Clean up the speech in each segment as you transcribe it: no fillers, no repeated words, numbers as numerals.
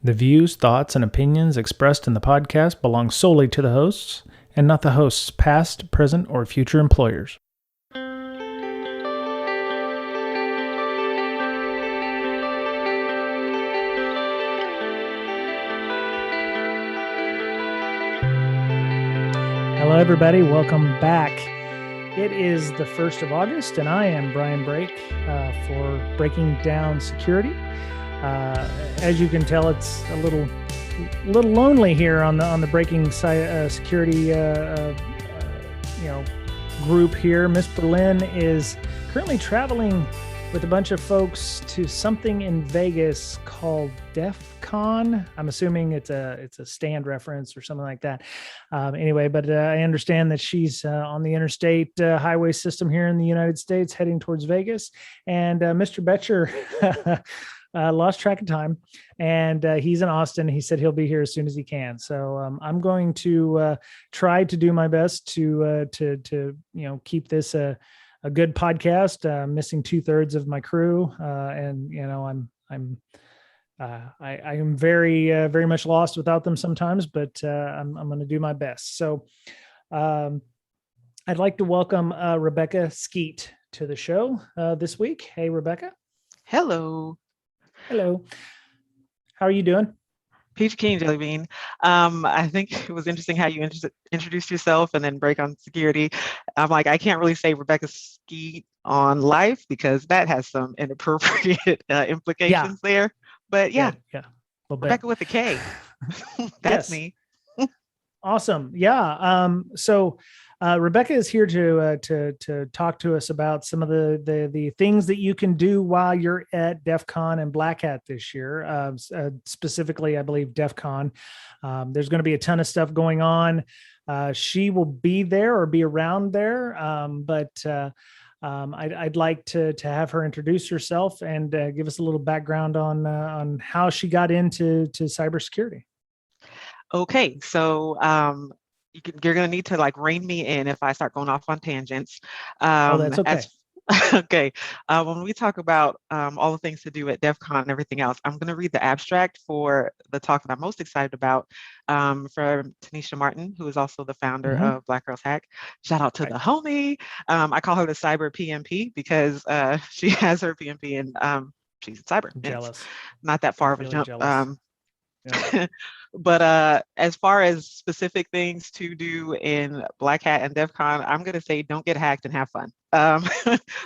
The views, thoughts, and opinions expressed in the podcast belong solely to the hosts and not the host's past, present, or future employers. Hello, everybody. Welcome back. It is the 1st of August, and I am Brian Brake for Breaking Down Security. As you can tell, it's a little lonely here on the Breaking Security group here. Miss Berlin is currently traveling with a bunch of folks to something in Vegas called DEF CON. I'm assuming it's a stand reference or something like that. Anyway, but I understand that she's on the interstate highway system here in the United States heading towards Vegas. And Mr. Betcher lost track of time, and he's in Austin. He said he'll be here as soon as he can. So I'm going to try to do my best to keep this a good podcast. Missing 2/3 of my crew, and I am very much lost without them sometimes, but I'm going to do my best. So I'd like to welcome Rebekah Skeete to the show this week. Hey, Rebekah. Hello. Hello. How are you doing? Peach King Jelly Bean. I think it was interesting how you introduced yourself and then break on security. I'm like, I can't really say Rebekah Skeete on life because that has some inappropriate implications there. But yeah. Rebekah with a K. That's me. Awesome. Yeah. So Rebekah is here to talk to us about some of the things that you can do while you're at DEF CON and Black Hat this year. Specifically, I believe DEF CON. There's going to be a ton of stuff going on. She will be there or be around there, but I'd like to have her introduce herself and give us a little background on how she got into cybersecurity. Okay, so you're going to need to rein me in if I start going off on tangents. That's okay. Okay. When we talk about all the things to do at DEF CON and everything else, I'm going to read the abstract for the talk that I'm most excited about from Tennisha Martin, who is also the founder of BlackGirlsHack. Shout out to the homie. I call her the cyber PMP because she has her PMP and she's in cyber. I'm jealous. Not that far of a jump. Yeah. But as far as specific things to do in Black Hat and DEF CON, I'm going to say don't get hacked and have fun.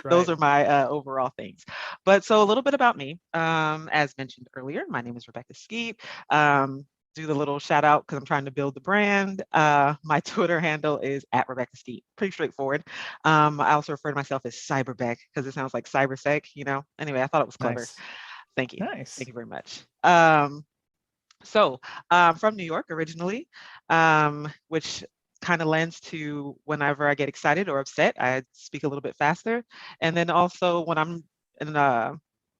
Those are my overall things. But so a little bit about me. As mentioned earlier, my name is Rebekah Skeete. Do the little shout out because I'm trying to build the brand. My Twitter handle is @Rebekah Skeete. Pretty straightforward. I also refer to myself as Cyberbeck because it sounds like cybersec, Anyway, I thought it was clever. Nice. Thank you. Nice. Thank you very much. So from New York originally, which kind of lends to whenever I get excited or upset, I speak a little bit faster. And then also when I'm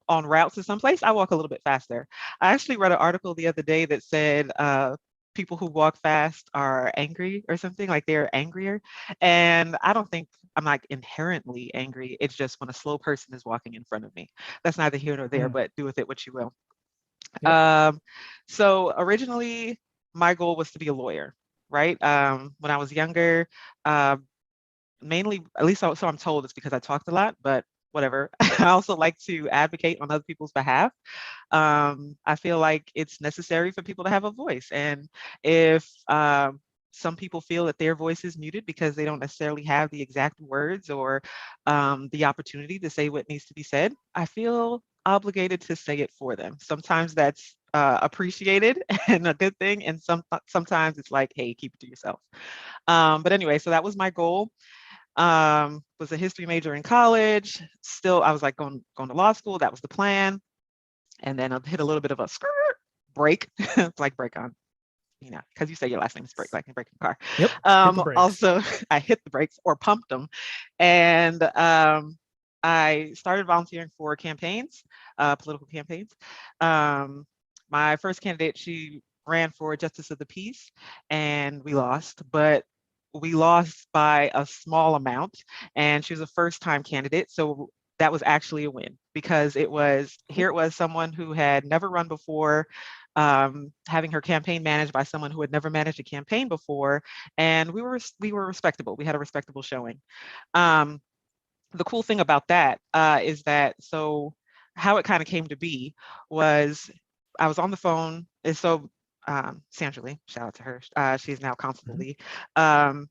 on route to someplace, I walk a little bit faster. I actually read an article the other day that said people who walk fast are angry or something, like they're angrier. And I don't think I'm like inherently angry. It's just when a slow person is walking in front of me. That's neither here nor there, but do with it what you will. Yep. So originally my goal was to be a lawyer, right? When I was younger, mainly, at least so I'm told, it's because I talked a lot, but whatever. I also like to advocate on other people's behalf. I feel like it's necessary for people to have a voice. And if some people feel that their voice is muted because they don't necessarily have the exact words or the opportunity to say what needs to be said, I feel obligated to say it for them. Sometimes that's appreciated and a good thing, and sometimes it's like, hey, keep it to yourself. But anyway, so that was my goal. Was a history major in college. Still, I was like going to law school. That was the plan. And then I hit a little bit of a break. It's like break on, because you say your last name is break, like in breaking car. Yep. Also, I hit the brakes or pumped them, and I started volunteering for campaigns, political campaigns. My first candidate, she ran for Justice of the Peace, and we lost, but we lost by a small amount, and she was a first-time candidate, so that was actually a win because it was someone who had never run before, having her campaign managed by someone who had never managed a campaign before, and we were respectable. We had a respectable showing. Um, the cool thing about that is that so how it kind of came to be was I was on the phone, and so Sandra Lee, shout out to her. She's now Constable Mhm. Lee. Um,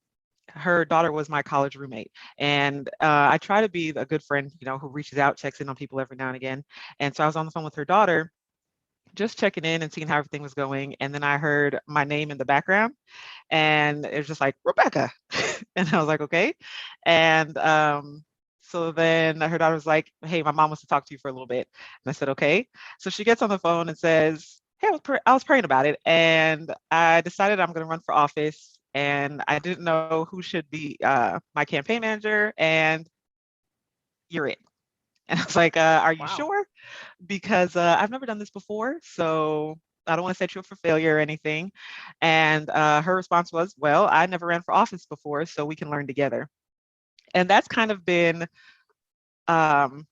her daughter was my college roommate, and I try to be a good friend, who reaches out, checks in on people every now and again. And so I was on the phone with her daughter, just checking in and seeing how everything was going. And then I heard my name in the background, and it was just like Rebekah, and I was like, okay. And so then her daughter was like, hey, my mom wants to talk to you for a little bit. And I said, okay. So she gets on the phone and says, hey, I was praying about it, and I decided I'm going to run for office, and I didn't know who should be my campaign manager, and you're it. And I was like, are you Wow. sure? Because I've never done this before, so I don't want to set you up for failure or anything. And her response was, well, I never ran for office before, so we can learn together. And that's kind of been, um,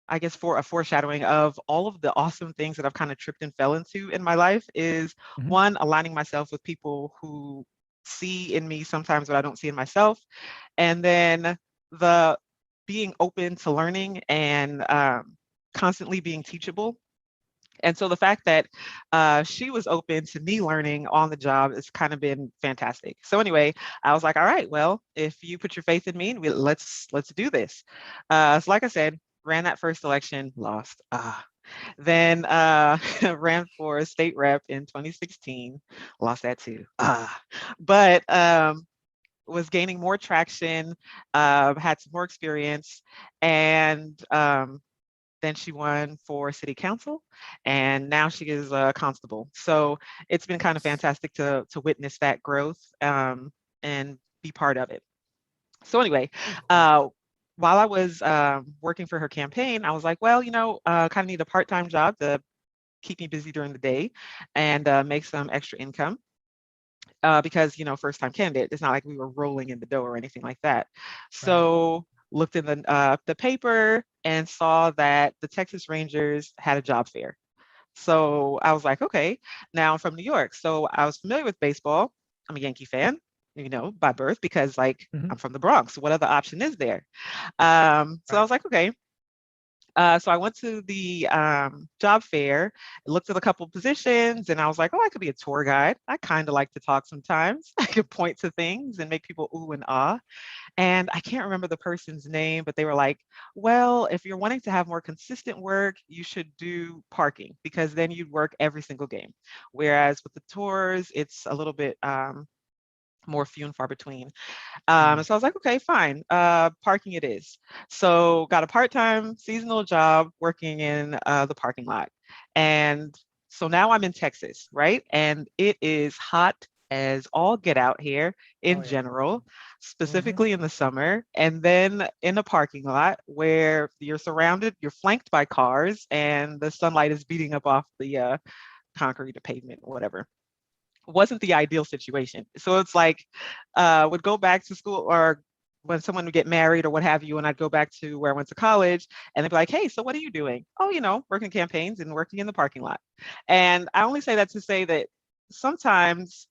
I guess, for a foreshadowing of all of the awesome things that I've kind of tripped and fell into in my life is Mhm. one, aligning myself with people who see in me sometimes what I don't see in myself. And then the being open to learning and constantly being teachable. And so the fact that she was open to me learning on the job has kind of been fantastic. So anyway, I was like, all right, well, if you put your faith in me, let's do this. So like I said, ran that first election, lost. Then ran for state rep in 2016, lost that too. But was gaining more traction, had some more experience, and then she won for city council, and now she is a constable. So it's been kind of fantastic to witness that growth, and be part of it. So anyway, Very cool. uh, while I was working for her campaign, I was like, well, kind of need a part-time job to keep me busy during the day and make some extra income. Because first time candidate, it's not like we were rolling in the dough or anything like that. Right. So looked in the paper and saw that the Texas Rangers had a job fair. So I was like, okay. Now I'm from New York, so I was familiar with baseball. I'm a Yankee fan, by birth, because like Mhm. I'm from the Bronx. What other option is there? So I Right. was like, okay. So I went to the job fair, looked at a couple positions, and I was like, oh, I could be a tour guide. I kind of like to talk sometimes. I could point to things and make people ooh and ah. And I can't remember the person's name, but they were like, well, if you're wanting to have more consistent work, you should do parking because then you'd work every single game. Whereas with the tours, it's a little bit more few and far between. Mm. So I was like, okay, fine. Parking it is. So got a part-time seasonal job working in the parking lot. And so now I'm in Texas, right? And it is hot as all get out here Oh in yeah. general, Mhm. specifically in the summer. And then in a parking lot where you're flanked by cars and the sunlight is beating up off the concrete or pavement, whatever, wasn't the ideal situation. So it's like, would go back to school or when someone would get married or what have you, and I'd go back to where I went to college and they'd be like, hey, so what are you doing? Oh, working campaigns and working in the parking lot. And I only say that to say that sometimes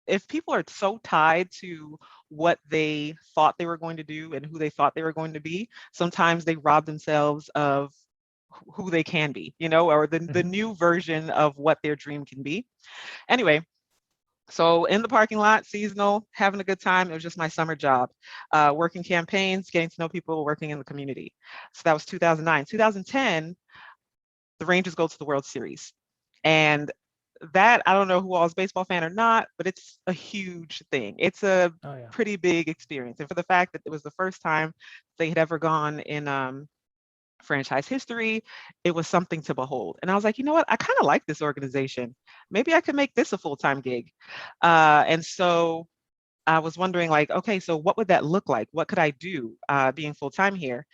if people are so tied to what they thought they were going to do and who they thought they were going to be, sometimes they rob themselves of who they can be, or the Mhm. new version of what their dream can be. Anyway, so in the parking lot, seasonal, having a good time. It was just my summer job, working campaigns, getting to know people, working in the community. So that was 2009. 2010, the Rangers go to the World Series. And that, I don't know who all is a baseball fan or not, but it's a huge thing. It's a Oh yeah. pretty big experience. And for the fact that it was the first time they had ever gone in franchise history, it was something to behold. And I was like, you know what? I kind of like this organization. Maybe I could make this a full-time gig. And so I was wondering, like, okay, so what would that look like? What could I do being full-time here?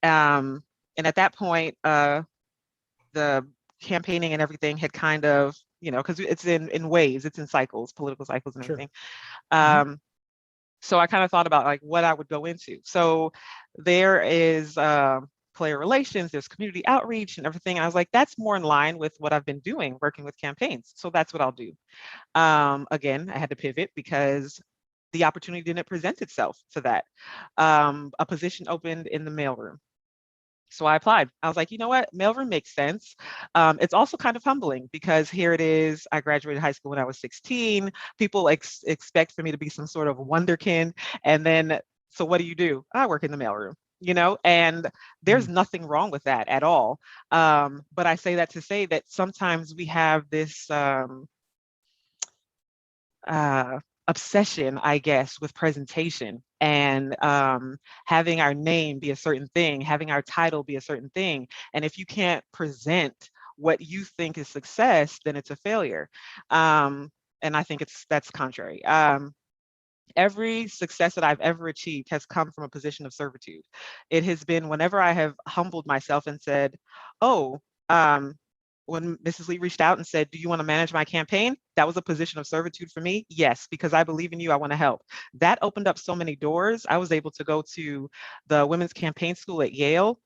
Um, and at that point, the campaigning and everything had kind of, because it's in waves, it's in cycles, political cycles and Sure. everything. Mhm. Um, so I kind of thought about like what I would go into. So there is player relations, there's community outreach and everything. And I was like, that's more in line with what I've been doing, working with campaigns. So that's what I'll do. Again, I had to pivot because the opportunity didn't present itself for that. A position opened in the mailroom. So I applied. I was like, you know what? Mailroom makes sense. It's also kind of humbling because here it is. I graduated high school when I was 16. People expect for me to be some sort of wonderkin. And then, so what do? I work in the mailroom, and there's Mm. nothing wrong with that at all. But I say that to say that sometimes we have this uh, obsession, I guess, with presentation and having our name be a certain thing, having our title be a certain thing. And if you can't present what you think is success, then it's a failure. And I think that's contrary. Every success that I've ever achieved has come from a position of servitude. It has been whenever I have humbled myself and said, oh, when Mrs. Lee reached out and said, do you want to manage my campaign? That was a position of servitude for me. Yes, because I believe in you. I want to help. That opened up so many doors. I was able to go to the Women's Campaign School at Yale,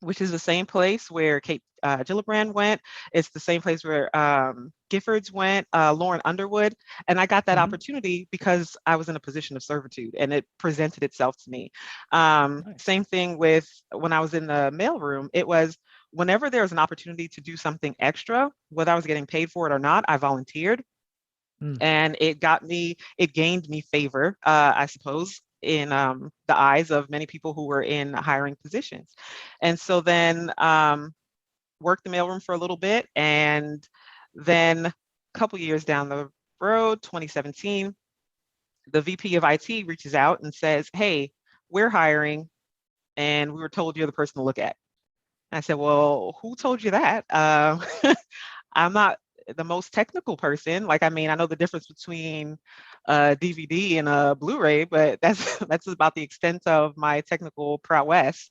which is the same place where Kate Gillibrand went. It's the same place where Giffords went, Lauren Underwood. And I got that Mm-hmm. opportunity because I was in a position of servitude and it presented itself to me. Nice. Same thing with when I was in the mailroom. It was whenever there was an opportunity to do something extra, whether I was getting paid for it or not, I volunteered. Mm. And it gained me favor, I suppose, in the eyes of many people who were in hiring positions. And so then worked the mailroom for a little bit. And then a couple years down the road, 2017, the VP of IT reaches out and says, hey, we're hiring and we were told you're the person to look at. And I said, well, who told you that? I'm not the most technical person. Like, I mean, I know the difference between a DVD and a Blu-ray, but that's that's about the extent of my technical prowess.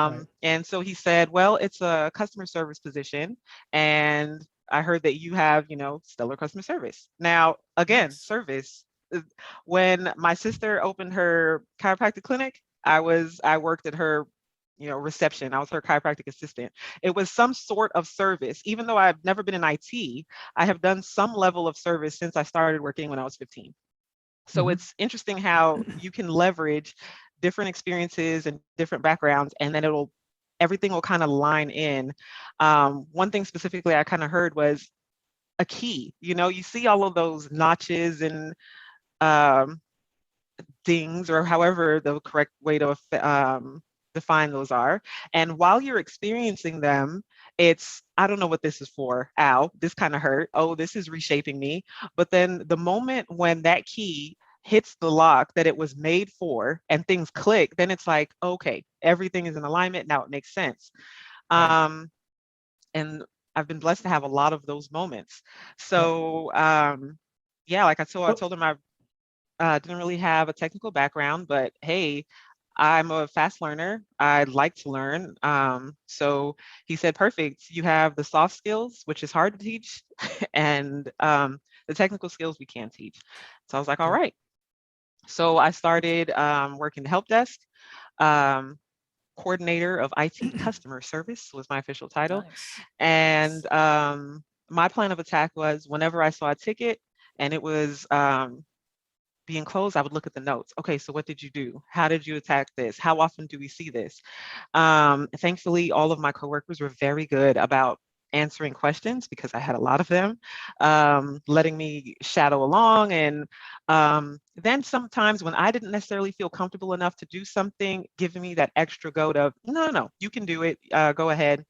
Right. And so he said, well, it's a customer service position, and I heard that you have, stellar customer service. Now, again, Nice. service. When my sister opened her chiropractic clinic, I worked at her reception. I was her chiropractic assistant. It was some sort of service. Even though I've never been in IT, I have done some level of service since I started working when I was 15. So Mm-hmm. it's interesting how you can leverage different experiences and different backgrounds, and then everything will kind of line in. One thing specifically I kind of heard was a key. You see all of those notches and um, dings, or however the correct way to define those are. And while you're experiencing them, it's, I don't know what this is for. Ow, this kind of hurt. Oh, this is reshaping me. But then the moment when that key hits the lock that it was made for and things click, then it's like, okay, everything is in alignment. Now it makes sense. Right. And I've been blessed to have a lot of those moments. Yep. So, yeah, like I Well, told him I didn't really have a technical background, but hey, I'm a fast learner. I like to learn. So he said, perfect. You have the soft skills, which is hard to teach, and the technical skills we can teach. So I was like, all yep. right. So I started working the help desk. Um, Coordinator of IT customer service was my official title. Nice. And Nice. my plan of attack was whenever I saw a ticket and it was being closed, I would look at the notes. Okay, so what did you do? How did you attack this? How often do we see this? Thankfully, all of my coworkers were very good about answering questions because I had a lot of them, letting me shadow along. And then sometimes when I didn't necessarily feel comfortable enough to do something, giving me that extra goad of, no, you can do it. Go ahead.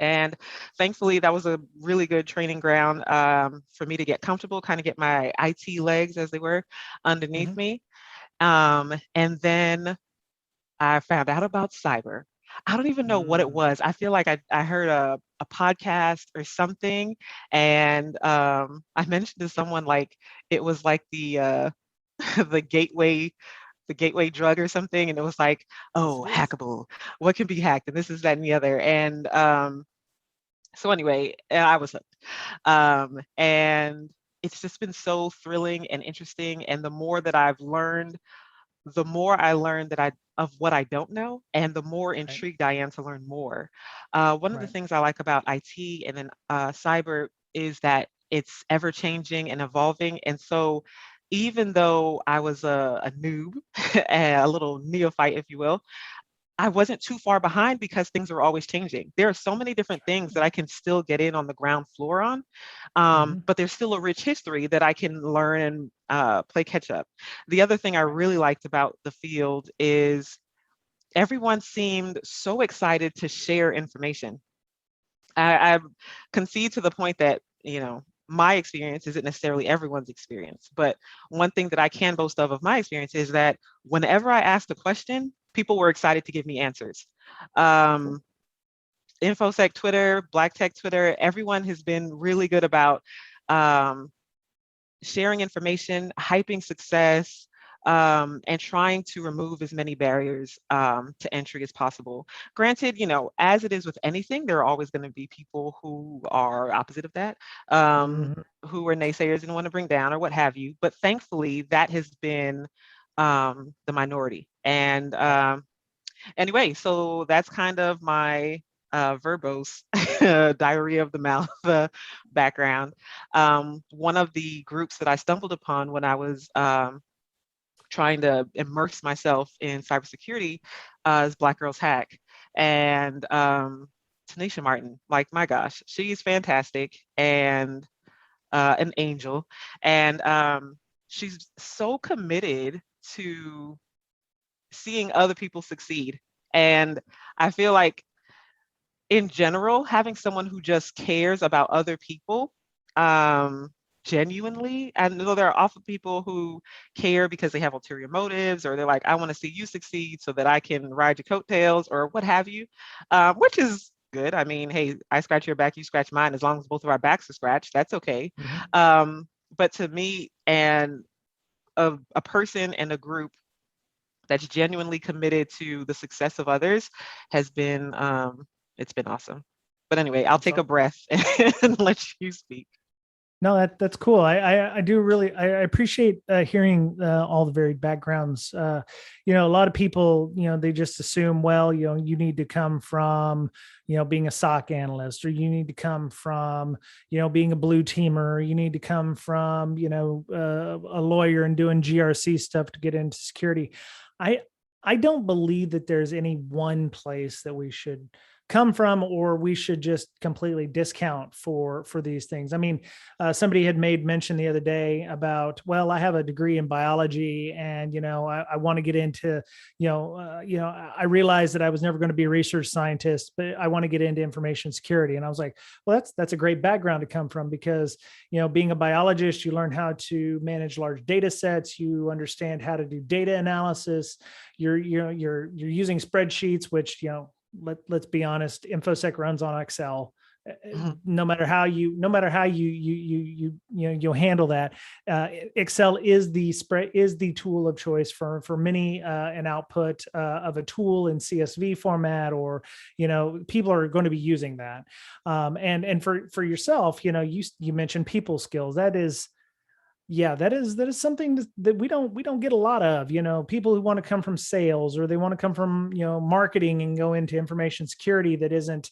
And thankfully, that was a really good training ground for me to get comfortable, kind of get my IT legs, as they were, underneath Mm-hmm. me. And then I found out about cyber. I don't even know what it Mm. was. I feel like I heard a podcast or something, and I mentioned to someone like it was like the the gateway drug or something, and it was like, Yes, oh, it is. hackable. What can be hacked? And this is that and the other. And so anyway, I was hooked. And it's just been so thrilling and interesting. And the more that I've learned, the more I learn of what I don't know, and the more Right. intrigued I am to learn more. One of the Right. things I like about IT and then cyber is that it's ever changing and evolving. And so, even though I was a noob, a little neophyte, if you will, I wasn't too far behind because things are always changing. There are so many different things that I can still get in on the ground floor on, Mm-hmm. but there's still a rich history that I can learn and play catch up. The other thing I Right. really liked about the field is everyone seemed so excited to share information. I concede to the point that, my experience isn't necessarily everyone's experience. But one thing that I can boast of my experience is that whenever I asked a question, people were excited to give me answers. Cool. Um, InfoSec Twitter, Black Tech Twitter, everyone has been really good about um, sharing information, hyping success, and trying to remove as many barriers to entry as possible. Granted, as it is with anything, there are always going to be people who are opposite of that, Mm-hmm. who are naysayers and want to bring down or what have you. But thankfully, that has been the minority. And Right. anyway, so that's kind of my verbose diary of the mouth background. One of the groups that I stumbled upon when I was trying to immerse myself in cybersecurity is BlackGirlsHack. And Tennisha Martin, like, my gosh, she's fantastic and an angel. And she's so committed to seeing other people succeed. And I feel like, in general, having someone who just cares about other people genuinely. I know there are often people who care because they have ulterior motives, or they're like, I want to see you succeed so that I can ride your coattails or what have you, which is good. I mean, hey, I scratch your back, you scratch mine. As long as both of our backs are scratched, that's okay. Mm-hmm. But to me, and a person and a group that's genuinely committed to the success of others has been it's been awesome. But anyway, I'll That's take a all. breath and let you speak. No, that's cool. I do really I appreciate hearing all the varied backgrounds. A lot of people, they just assume, well, you need to come from, being a SOC analyst, or you need to come from, being a blue teamer. You need to come from, a lawyer and doing GRC stuff to get into security. I I don't believe that there's any one place that we should come from, or we should just completely discount for these things. I mean, somebody had made mention the other day about, well, I have a degree in biology, and I want to get into, I realized that I was never going to be a research scientist, but I want to get into information security. And I was like, well, that's a great background to come from, because being a biologist, you learn how to manage large data sets, you understand how to do data analysis, you're using spreadsheets, which let's be honest, infosec runs on Excel. Mhm. You'll handle that. Excel is the tool of choice for many, an output of a tool in CSV format, or people are going to be using that. And for yourself, you mentioned people skills. That is, yeah, that is something that we don't get a lot of. People who want to come from sales, or they want to come from marketing and go into information security, that isn't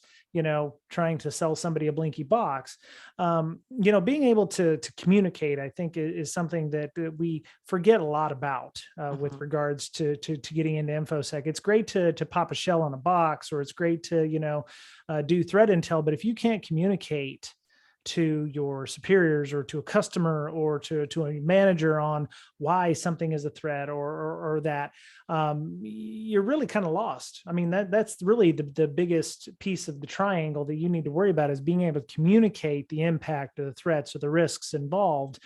trying to sell somebody a blinky box. Being able to communicate, I think, is something that we forget a lot about, with Mhm. regards to getting into infosec. It's great to pop a shell on a box, or it's great to do threat intel, but if you can't communicate to your superiors, or to a customer, or to a manager on why something is a threat, or that, you're really kind of lost. I mean, that's really the biggest piece of the triangle that you need to worry about, is being able to communicate the impact of the threats or the risks involved.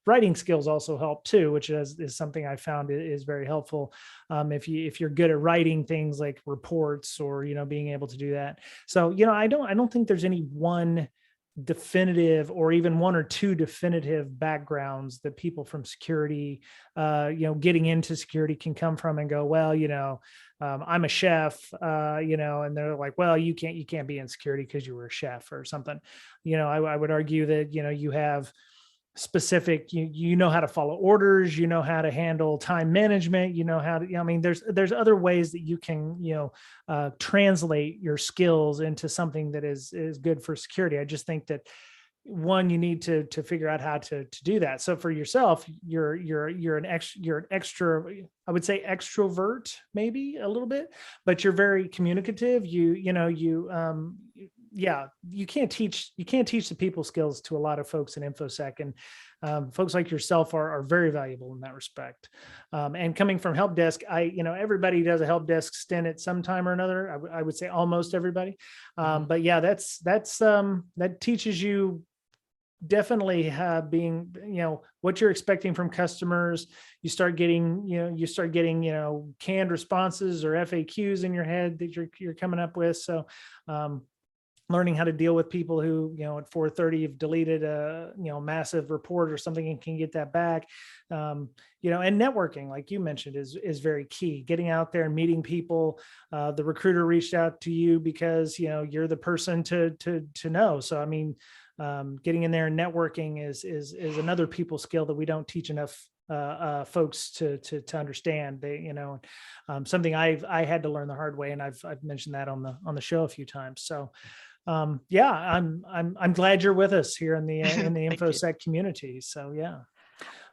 Writing skills also help too, which is something I found is very helpful. If you're good at writing things like reports, or being able to do that. So I don't think there's any one definitive, or even one or two definitive backgrounds that people from security, getting into security, can come from and go, well, I'm a chef, and they're like, well, you can't be in security because you were a chef or something. I would argue that you have specific. You know how to follow orders, you know how to handle time management, you know how to, I mean, there's other ways that you can, translate your skills into something that is good for security. I just think that one, you need to figure out how to do that. So for yourself, you're an extra, I would say extrovert, maybe a little bit, but you're very communicative. You can't teach the people skills to a lot of folks in InfoSec, and folks like yourself are very valuable in that respect. And coming from help desk, everybody does a help desk stint at some time or another. I would say almost everybody. But yeah, that teaches you definitely being, what you're expecting from customers. You start getting canned responses or FAQs in your head that you're coming up with. So, learning how to deal with people who, at 4:30 have deleted a, massive report or something and can get that back. And networking, like you mentioned, is very key. Getting out there and meeting people. The recruiter reached out to you because, you're the person to know. So, I mean, getting in there and networking is another people skill that we don't teach enough folks to understand. They, something I had to learn the hard way, and I've mentioned that on the show a few times. So, yeah, I'm glad you're with us here in the InfoSec community. So yeah,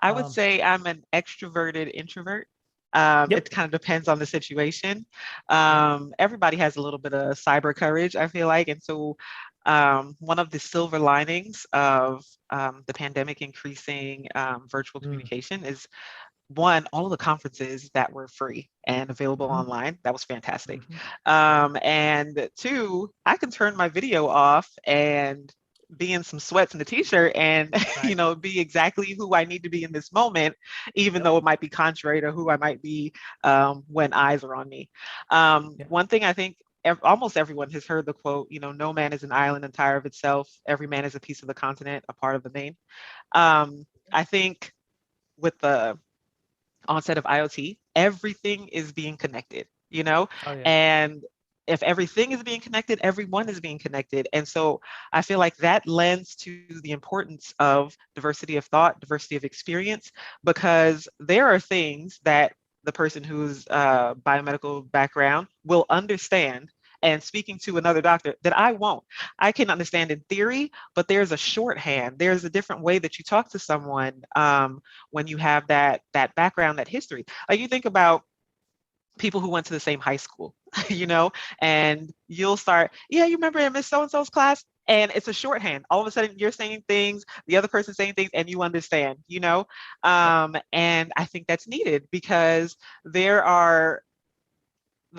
I would say I'm an extroverted introvert. Yep. It kind of depends on the situation. Everybody has a little bit of cyber courage, I feel like. And so one of the silver linings of the pandemic increasing virtual communication is, one, all of the conferences that were free and available online. That was fantastic. And two, I can turn my video off and be in some sweats and a t-shirt and, be exactly who I need to be in this moment, even though it might be contrary to who I might be when eyes are on me. One thing I think almost everyone has heard the quote, no man is an island entire of itself. Every man is a piece of the continent, a part of the main. I think with the onset of IoT, everything is being connected, and if everything is being connected, everyone is being connected. And so I feel like that lends to the importance of diversity of thought, diversity of experience, because there are things that the person whose biomedical background will understand, and speaking to another doctor that I won't. I can understand in theory, but there's a shorthand. There's a different way that you talk to someone when you have that background, that history. Like you think about people who went to the same high school, and you'll start, you remember in Miss So-and-so's class? And it's a shorthand. All of a sudden you're saying things, the other person's saying things, and you understand, and I think that's needed because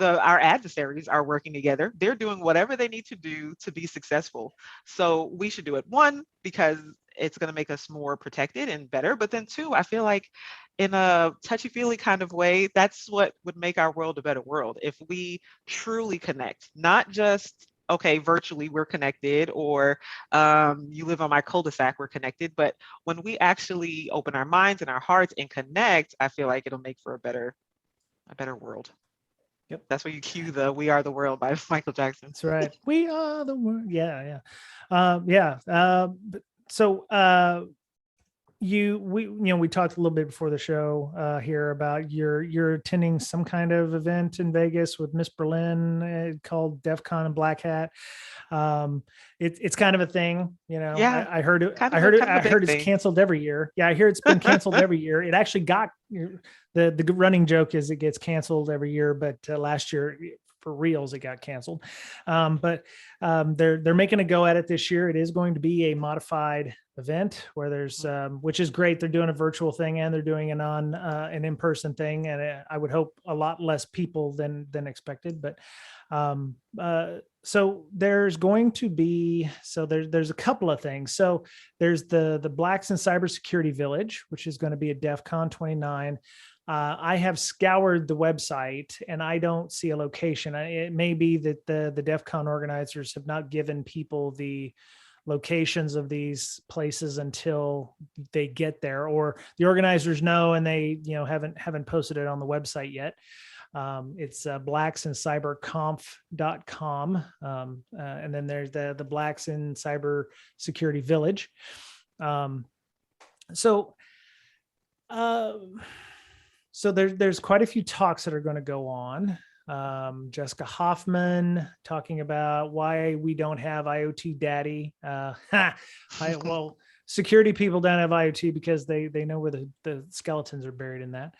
our adversaries are working together. They're doing whatever they need to do to be successful. So we should do it. One, because it's going to make us more protected and better. But then two, I feel like in a touchy-feely kind of way, that's what would make our world a better world. If we truly connect, not just, okay, virtually we're connected, or you live on my cul-de-sac, we're connected. But when we actually open our minds and our hearts and connect, I feel like it'll make for a better world. Yep. That's where you cue the "We Are the World" by Michael Jackson. That's right. We are the world. Yeah. So we talked a little bit before the show here about you're attending some kind of event in Vegas with Miss Berlin called DEF CON and Black Hat. It's kind of a thing, Yeah, I heard it. I heard it's canceled every year. Yeah, I hear it's been canceled every year. It actually got the running joke is it gets canceled every year, but last year for reals it got canceled. But they're making a go at it this year. It is going to be a modified event where there's which is great. They're doing a virtual thing and they're doing an in-person thing, and I would hope a lot less people than expected. But so there's going to be, there's a couple of things. So there's the Blacks in Cybersecurity Village, which is going to be at DEF CON 29. I have scoured the website and I don't see a location. It may be that the DEF CON organizers have not given people the locations of these places until they get there, or the organizers know and they haven't posted it on the website yet. It's blacksincyberconf.com. And then there's the Blacks in Cyber Security Village. So, uh, so there's quite a few talks that are going to go on. Jessica Hoffman talking about why we don't have IoT daddy. Well, security people don't have IoT because they know where the skeletons are buried in that.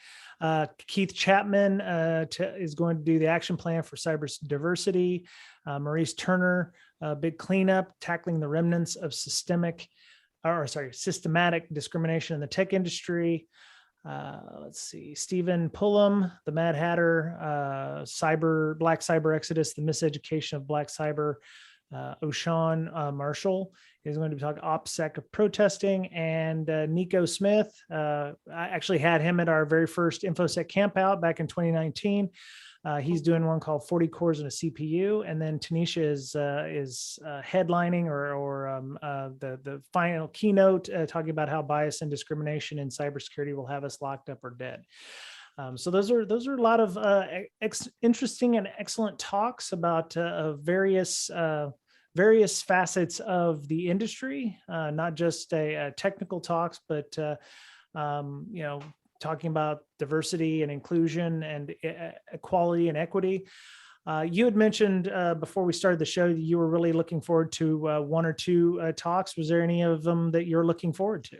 Keith Chapman is going to do the action plan for cyber diversity. Maurice Turner, big cleanup, tackling the remnants of systematic discrimination in the tech industry. Let's see, Stephen Pullum, the Mad Hatter, Black Cyber Exodus, the miseducation of Black Cyber. O'Shawn Marshall is going to be talking OPSEC of protesting, and Nico Smith. I actually had him at our very first InfoSec camp out back in 2019. He's doing one called 40 Cores in a CPU, and then Tennisha is headlining the final keynote, talking about how bias and discrimination in cybersecurity will have us locked up or dead. So those are a lot of interesting and excellent talks about various facets of the industry, not just technical talks, but talking about diversity and inclusion and equality and equity. You had mentioned before we started the show that you were really looking forward to one or two talks. Was there any of them that you're looking forward to?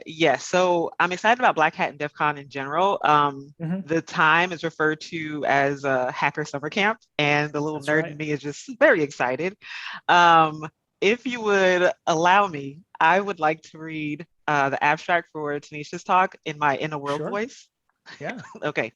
Yes. So I'm excited about Black Hat and DEF CON in general. The time is referred to as a hacker summer camp, and the little nerd in me is just very excited. If you would allow me, I would like to read the abstract for Tennisha's talk in my inner world voice. Yeah. Okay.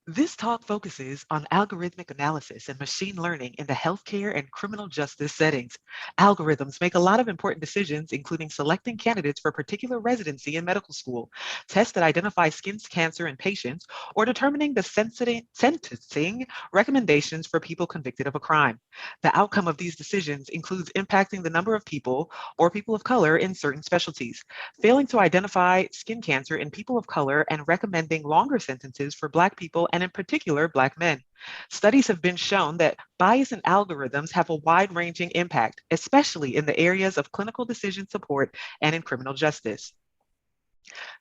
This talk focuses on algorithmic analysis and machine learning in the healthcare and criminal justice settings. Algorithms make a lot of important decisions, including selecting candidates for particular residency in medical school, tests that identify skin cancer in patients, or determining the sentencing recommendations for people convicted of a crime. The outcome of these decisions includes impacting the number of people or people of color in certain specialties, failing to identify skin cancer in people of color and recommending longer sentences for Black people and in particular, Black men. Studies have been shown that bias in algorithms have a wide-ranging impact, especially in the areas of clinical decision support and in criminal justice.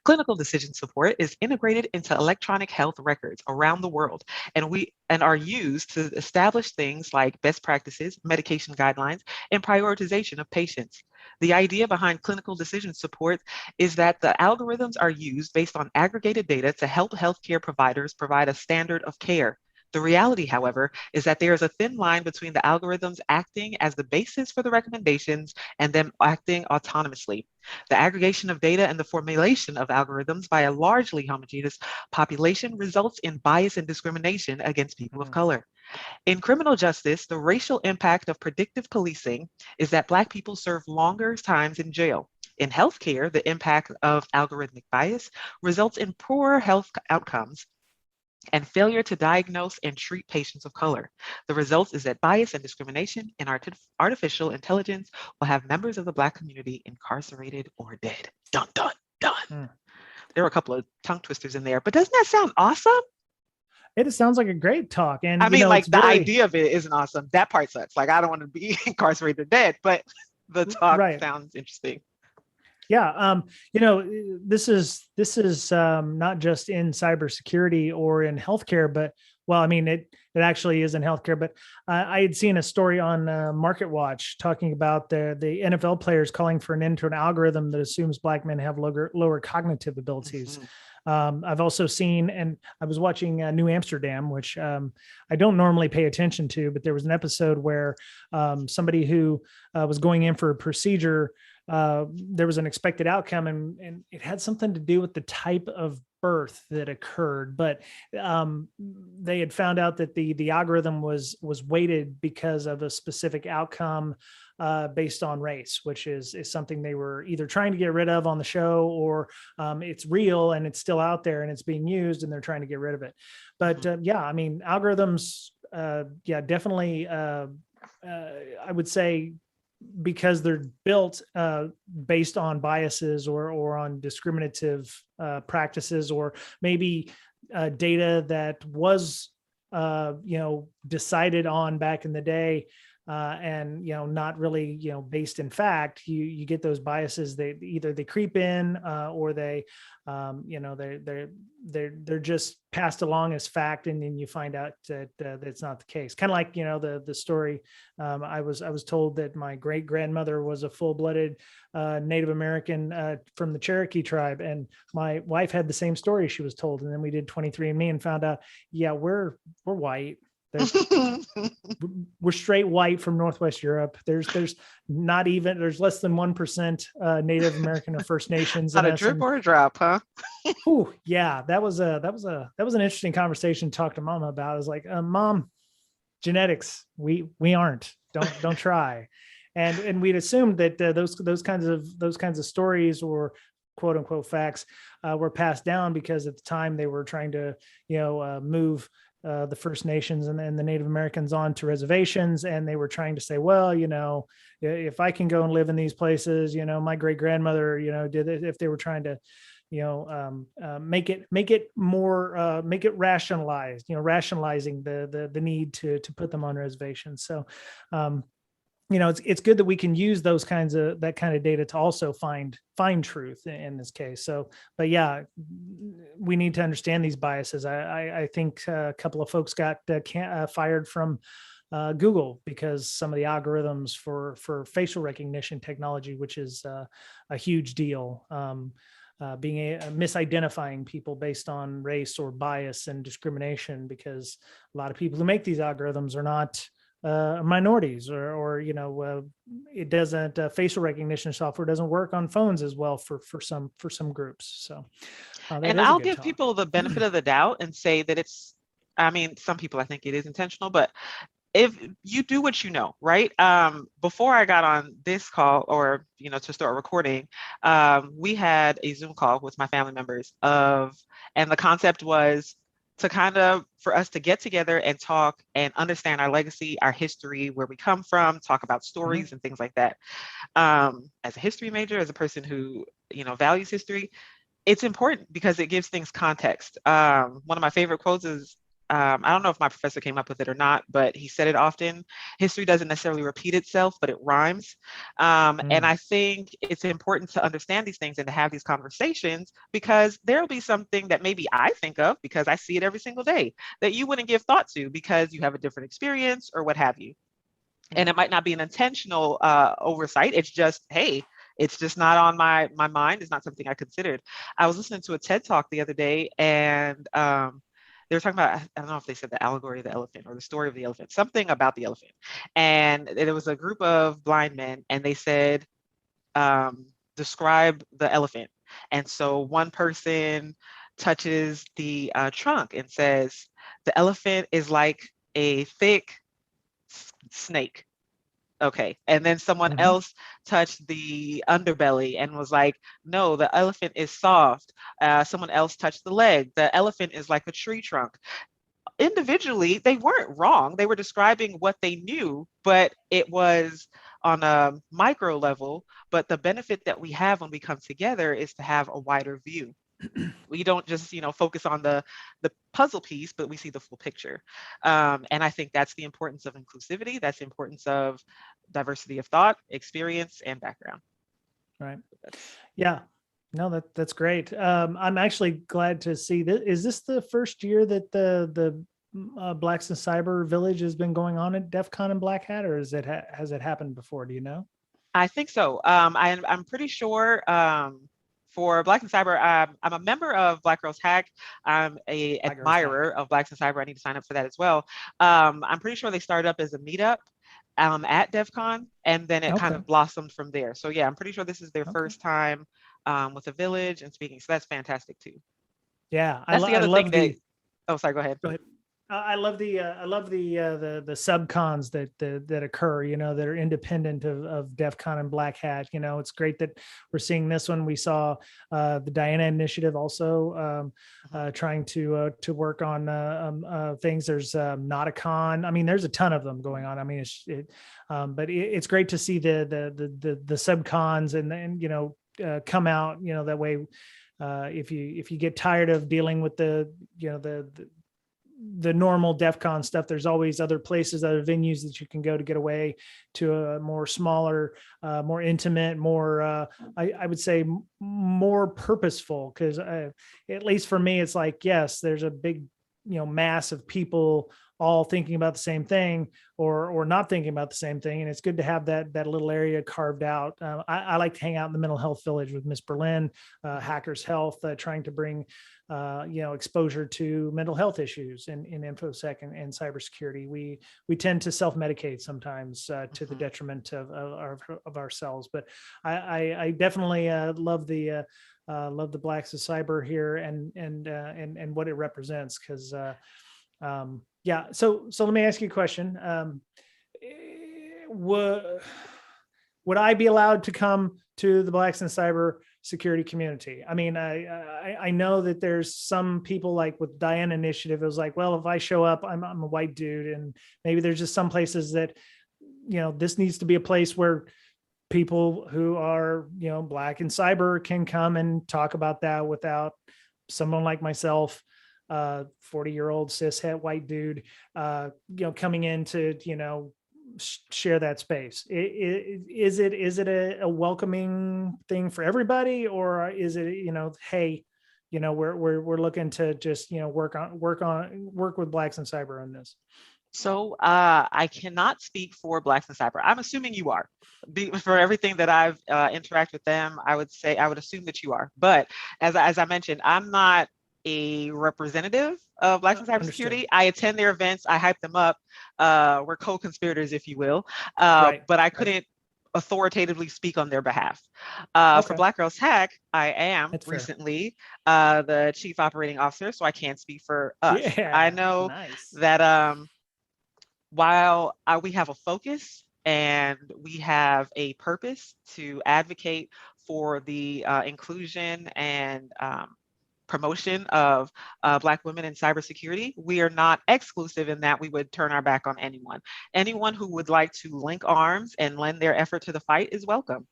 Clinical decision support is integrated into electronic health records around the world, and are used to establish things like best practices, medication guidelines, and prioritization of patients. The idea behind clinical decision support is that the algorithms are used based on aggregated data to help healthcare providers provide a standard of care. The reality, however, is that there is a thin line between the algorithms acting as the basis for the recommendations and them acting autonomously. The aggregation of data and the formulation of algorithms by a largely homogeneous population results in bias and discrimination against people of color. In criminal justice, the racial impact of predictive policing is that Black people serve longer times in jail. In healthcare, the impact of algorithmic bias results in poorer health outcomes and failure to diagnose and treat patients of color. The result is that bias and discrimination in artificial intelligence will have members of the Black community incarcerated or dead. Dun, dun, dun. There were a couple of tongue twisters in there, but doesn't that sound awesome? It sounds like a great talk. And I mean, like the idea of it isn't awesome. That part sucks. Like, I don't want to be incarcerated or dead, but the talk sounds interesting. Yeah. This is not just in cybersecurity or in healthcare, but well, I mean, it actually is in healthcare, but I had seen a story on Market Watch talking about the NFL players calling for an end to an algorithm that assumes Black men have lower cognitive abilities. I've also seen, and I was watching New Amsterdam, which I don't normally pay attention to, but there was an episode where somebody who was going in for a procedure, there was an expected outcome, and it had something to do with the type of birth that occurred, but they had found out that the algorithm was weighted because of a specific outcome based on race, which is something they were either trying to get rid of on the show, or it's real and it's still out there and it's being used and they're trying to get rid of it. But yeah, I mean, algorithms, definitely, I would say, because they're built based on biases or on discriminative practices, or maybe data that was decided on back in the day and not really based in fact, you get those biases. They either they creep in, or they they're just passed along as fact, and then you find out that that's not the case. Kind of like the story. I was told that my great grandmother was a full-blooded Native American from the Cherokee tribe, and my wife had the same story she was told. And then we did 23andMe and found out, yeah, we're white. We're straight white from Northwest Europe. There's less than 1% Native American or First Nations. Not a drip or a drop, huh? Oh yeah, that was an interesting conversation to talk to Mama about. I was like, Mom, genetics, we aren't. Don't try. And we'd assumed that those kinds of stories, or quote unquote facts, were passed down because at the time they were trying to move the First Nations and the Native Americans onto reservations. And they were trying to say, well, if I can go and live in these places, my great grandmother, did it. If they were trying to, make it more, make it rationalized, rationalizing the need to put them on reservations. So, it's good that we can use that kind of data to also find truth in this case. So, but yeah, we need to understand these biases. I think a couple of folks got fired from Google because some of the algorithms for facial recognition technology, which is a huge deal, being misidentifying people based on race or bias and discrimination, because a lot of people who make these algorithms are not minorities, or it doesn't facial recognition software doesn't work on phones as well for some groups. So and I'll give people the benefit of the doubt and say that some people, I think it is intentional, but if you do what right? Before I got on this call, or to start recording, we had a Zoom call with my family members and the concept was to for us to get together and talk and understand our legacy, our history, where we come from, talk about stories and things like that. As a history major, as a person who, values history, it's important because it gives things context. One of my favorite quotes is, I don't know if my professor came up with it or not, but he said it often: history doesn't necessarily repeat itself, but it rhymes. And I think it's important to understand these things and to have these conversations, because there'll be something that maybe I think of because I see it every single day that you wouldn't give thought to because you have a different experience or what have you. And it might not be an intentional oversight. It's just, hey, it's just not on my mind. It's not something I considered. I was listening to a TED Talk the other day, and they were talking about, I don't know if they said the allegory of the elephant or the story of the elephant, something about the elephant. And there was a group of blind men, and they said, describe the elephant. And so one person touches the trunk and says, the elephant is like a thick snake. Okay. And then someone else touched the underbelly and was like, no, the elephant is soft. Someone else touched the leg. The elephant is like a tree trunk. Individually, they weren't wrong. They were describing what they knew, but it was on a micro level. But the benefit that we have when we come together is to have a wider view. We don't just, focus on the puzzle piece, but we see the full picture. And I think that's the importance of inclusivity. That's the importance of diversity of thought, experience, and background. Right. Yeah. No, that's great. I'm actually glad to see that. Is this the first year that the Blacks in Cyber Village has been going on at DEF CON and Black Hat, or has it happened before? Do you know? I think so. I'm pretty sure. For Blacks in Cyber, I'm a member of BlackGirlsHack. I'm an admirer of Blacks in Cyber. I need to sign up for that as well. I'm pretty sure they started up as a meetup at DEF CON, and then it kind of blossomed from there. So yeah, I'm pretty sure this is their first time with a village and speaking. So that's fantastic too. Yeah, that's the other thing. Oh, sorry. Go ahead. Go ahead. I love the subcons that occur, that are independent of DEF CON and Black Hat. It's great that we're seeing this one. We saw the Diana Initiative also trying to work on things. There's Nauticon. I mean, there's a ton of them going on. I mean, but it's great to see the subcons and come out. That way, if you get tired of dealing with the the normal DEF CON stuff. There's always other places, other venues that you can go to get away to a more smaller, more intimate, more, I would say more purposeful. Cause at least for me, it's like, yes, there's a big, mass of people all thinking about the same thing or not thinking about the same thing. And it's good to have that little area carved out. I like to hang out in the mental health village with Miss Berlin, Hackers Health, trying to bring, exposure to mental health issues in InfoSec and cybersecurity. We tend to self-medicate sometimes to the detriment of ourselves. But I definitely love the Blacks of Cyber here and what it represents. Because yeah. So let me ask you a question. Would I be allowed to come to the Blacks in Cyber security community? I mean, I know that there's some people like with Diana Initiative, it was like, well, if I show up, I'm a white dude. And maybe there's just some places that, this needs to be a place where people who are, Black in cyber can come and talk about that without someone like myself, 40-year-old cishet white dude, coming in to, share that space. Is it a welcoming thing for everybody, or is it, hey, we're looking to just, work with Blacks in Cyber on this? So I cannot speak for Blacks in Cyber. I'm assuming you are. For everything that I've interacted with them, I would assume that you are. But as I mentioned, I'm not a representative of Blacks in Cybersecurity. I attend their events. I hype them up. We're co-conspirators, if you will. But I couldn't authoritatively speak on their behalf. For BlackGirlsHack, I am recently the chief operating officer, so I can't speak for us. Yeah, I know that while we have a focus and we have a purpose to advocate for the inclusion and promotion of Black women in cybersecurity, we are not exclusive in that we would turn our back on anyone. Anyone who would like to link arms and lend their effort to the fight is welcome.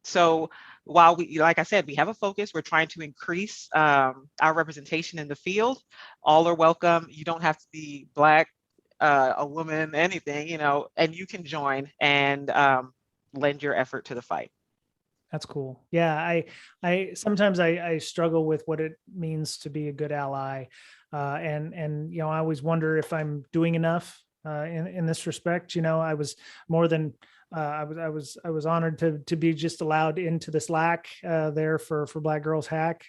So while we, like I said, we have a focus, we're trying to increase our representation in the field. All are welcome. You don't have to be Black, a woman, anything, and you can join and lend your effort to the fight. That's cool. Yeah. I sometimes I struggle with what it means to be a good ally. And I always wonder if I'm doing enough in this respect. I was more than I was honored to be just allowed into the Slack there for BlackGirlsHack.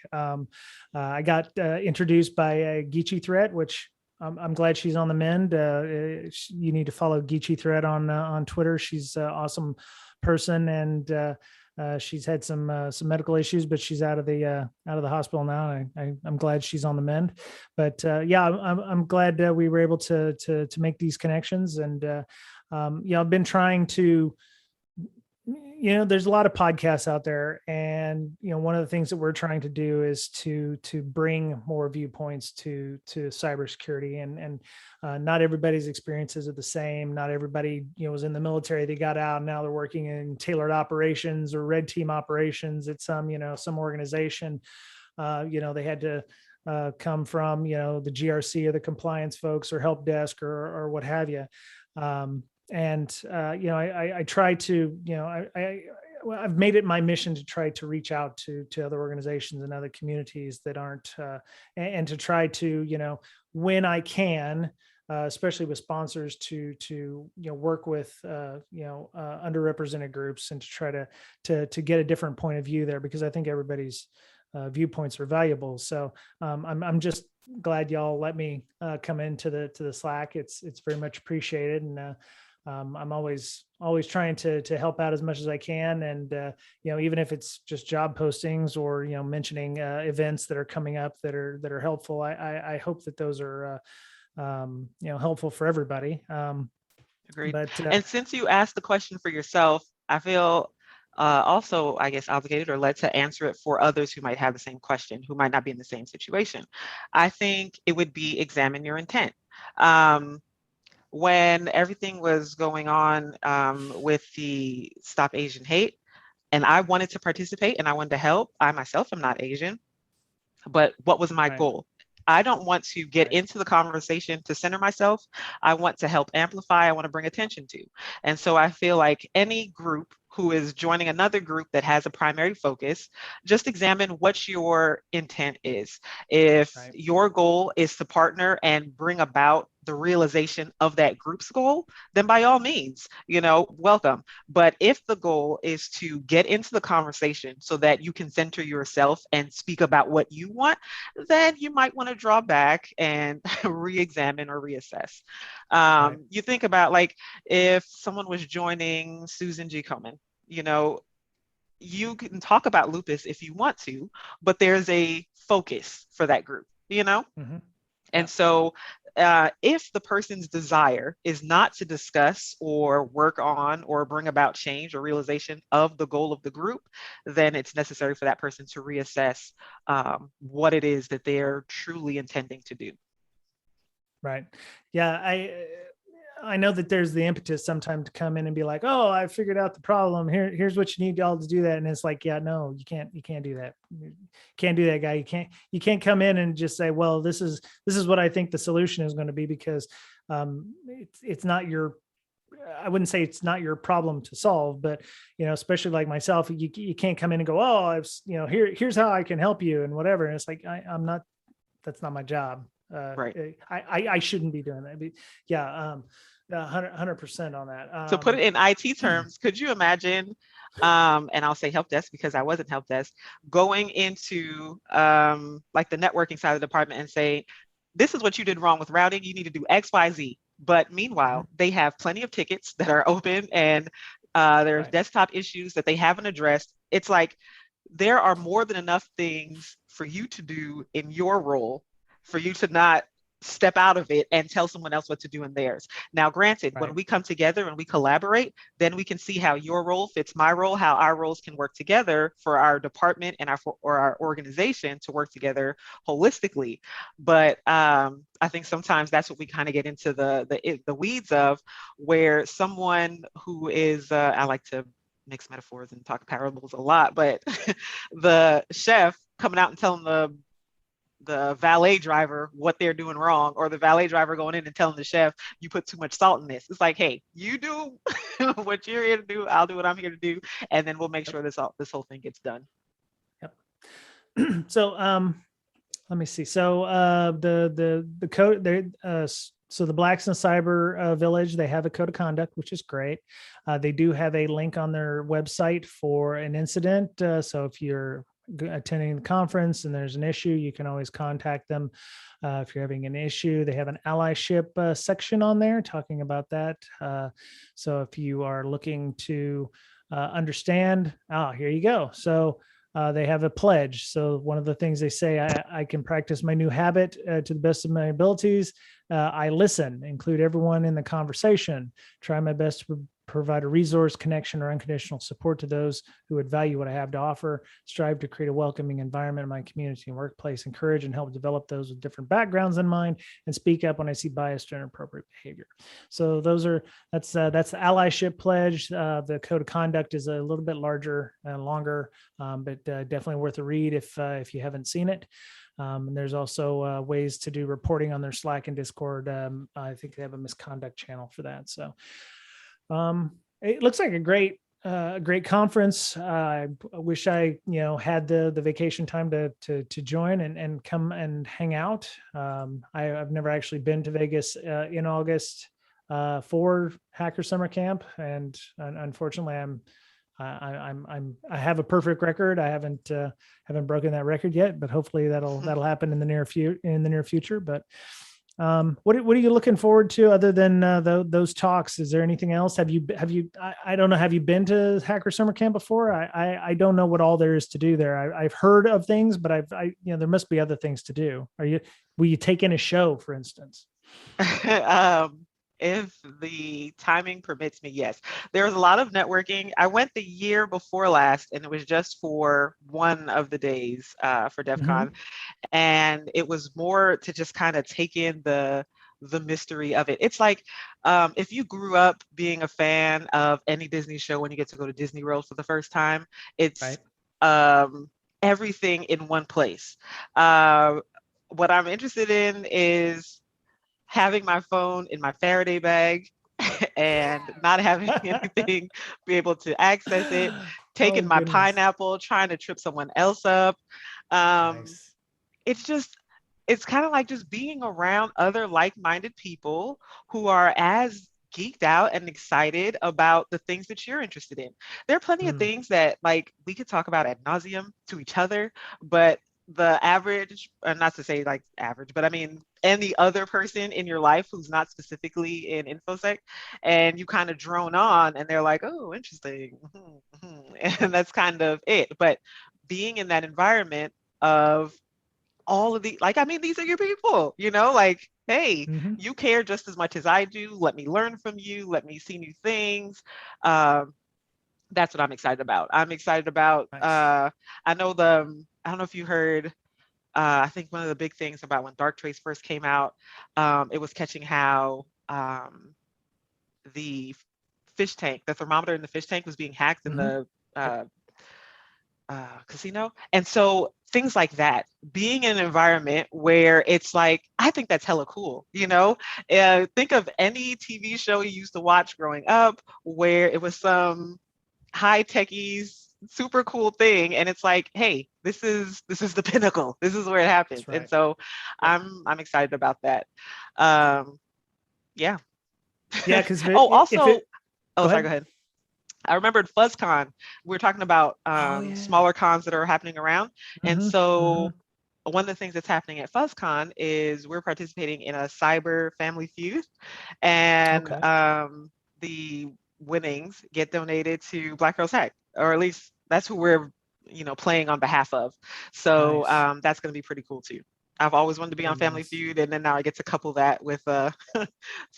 I got introduced by Geechee Threat, which I'm glad she's on the mend. You need to follow Geechee Threat on Twitter. She's an awesome person, and she's had some medical issues, but she's out of the hospital now. I'm glad she's on the mend. But yeah, I'm glad we were able to make these connections. And I've been trying to. There's a lot of podcasts out there, and one of the things that we're trying to do is to bring more viewpoints to cybersecurity, and not everybody's experiences are the same. Not everybody was in the military, they got out, and now they're working in tailored operations or red team operations at some organization. They had to come from the GRC or the compliance folks or help desk or what have you. I try to, I've made it my mission to try to reach out to other organizations and other communities that aren't, and to try to, when I can, especially with sponsors to work with, underrepresented groups, and to try to get a different point of view there, because I think everybody's viewpoints are valuable. So I'm just glad y'all let me come into the Slack. It's very much appreciated. And I'm always trying to help out as much as I can. And, even if it's just job postings or, mentioning events that are coming up that are helpful, I hope that those are, helpful for everybody. Agreed. And since you asked the question for yourself, I feel also, I guess, obligated or led to answer it for others who might have the same question, who might not be in the same situation. I think it would be examine your intent. When everything was going on with the Stop Asian Hate, and I wanted to participate and I wanted to help, I myself am not Asian, but what was my goal? I don't want to get into the conversation to center myself. I want to help amplify. I want to bring attention to. And so I feel like any group who is joining another group that has a primary focus, just examine what your intent is. If your goal is to partner and bring about the realization of that group's goal, then by all means, welcome. But if the goal is to get into the conversation so that you can center yourself and speak about what you want, then you might want to draw back and re-examine or reassess. You think about, like, if someone was joining Susan G. Komen, you can talk about lupus if you want to, but there's a focus for that group, Mm-hmm. And so if the person's desire is not to discuss or work on or bring about change or realization of the goal of the group, then it's necessary for that person to reassess what it is that they're truly intending to do. Right. Yeah. I know that there's the impetus sometimes to come in and be like, oh, I figured out the problem. Here's what you need all to do that. And it's like, yeah, no, you can't do that. You can't do that, guy. You can't come in and just say, well, this is what I think the solution is going to be, because it's not your, I wouldn't say it's not your problem to solve, but, especially like myself, you can't come in and go, oh, here's how I can help you and whatever. And it's like, I'm not, that's not my job. Right. I shouldn't be doing that. But yeah. 100% on that. To put it in IT terms, could you imagine, and I'll say help desk because I wasn't help desk, going into like the networking side of the department and say, this is what you did wrong with routing. You need to do X, Y, Z. But meanwhile, they have plenty of tickets that are open, and there's desktop issues that they haven't addressed. It's like there are more than enough things for you to do in your role for you to not step out of it and tell someone else what to do in theirs. Now, granted, when we come together and we collaborate, then we can see how your role fits my role, how our roles can work together for our department and our organization to work together holistically. But I think sometimes that's what we kind of get into the weeds of, where someone who is, I like to mix metaphors and talk parables a lot, but the chef coming out and telling the valet driver what they're doing wrong, or the valet driver going in and telling the chef, you put too much salt in this. It's like, hey, you do what you're here to do, I'll do what I'm here to do, and then we'll make sure this whole thing gets done. Yep. So let me see. So the code, so the Blacks in Cyber Village, they have a code of conduct, which is great. They do have a link on their website for an incident. So if you're attending the conference and there's an issue, you can always contact them. If you're having an issue, they have an allyship section on there talking about that. So if you are looking to understand, here you go. So they have a pledge. So one of the things they say, I can practice my new habit to the best of my abilities. I listen, include everyone in the conversation, try my best to provide a resource, connection, or unconditional support to those who would value what I have to offer, strive to create a welcoming environment in my community and workplace, encourage and help develop those with different backgrounds in mind, and speak up when I see biased or inappropriate behavior. So that's the allyship pledge. The code of conduct is a little bit larger and longer, but definitely worth a read if you haven't seen it. And there's also ways to do reporting on their Slack and Discord. I think they have a misconduct channel for that. So it looks like a great conference. I wish I, had the vacation time to join and come and hang out. I've never actually been to Vegas in August for Hacker Summer Camp, and unfortunately, I have a perfect record. I haven't broken that record yet, but hopefully that'll happen in the near future. But what are you looking forward to other than those talks? Is there anything else? Have you I don't know, have you been to Hacker Summer Camp before? I don't know what all there is to do there. I've heard of things, but there must be other things to do. Will you take in a show, for instance? If the timing permits me, yes. There was a lot of networking. I went the year before last, and it was just for one of the days for DEF CON. Mm-hmm. And it was more to just kind of take in the mystery of it. It's like if you grew up being a fan of any Disney show, when you get to go to Disney World for the first time, it's everything in one place. what I'm interested in is having my phone in my Faraday bag and not having anything be able to access it, Oh taking my goodness. pineapple, trying to trip someone else up. Um, Nice. it's just, it's kind of like just being around other like-minded people who are as geeked out and excited about the things that you're interested in. There are plenty of Mm, things that like we could talk about ad nauseum to each other, but the average, not to say like average, but I mean any other person in your life who's not specifically in infosec, and you kind of drone on and they're like, oh, interesting. And that's kind of it. But being in that environment of all of the, like, I mean, these are your people, like, hey, hmm. you care just as much as I do. Let me learn from you. Let me see new things. Um, that's what I'm excited about. I'm excited about, Nice. I know I don't know if you heard, I think one of the big things about when Dark Trace first came out, it was catching how the fish tank, the thermometer in the fish tank was being hacked in Hmm. the Yep. uh, casino. And so things like that, being in an environment where it's like, I think that's hella cool, think of any TV show you used to watch growing up where it was some high techies, super cool thing. And it's like, hey, this is the pinnacle. This is where it happens. That's And right. so Yep. I'm excited about that. Um, yeah. Yeah, because Oh, if also, it, oh, go sorry, go ahead. ahead. I remembered FuzzCon. We were talking about Oh yeah. smaller cons that are happening around. And Hmm. Hmm. so one of the things that's happening at FuzzCon is we're participating in a cyber family feud. And Okay. the winnings get donated to Black Girls Hack, or at least that's who we're, playing on behalf of. So Nice. that's going to be pretty cool too. I've always wanted to be Very on Family nice. Feud, and then now I get to couple that with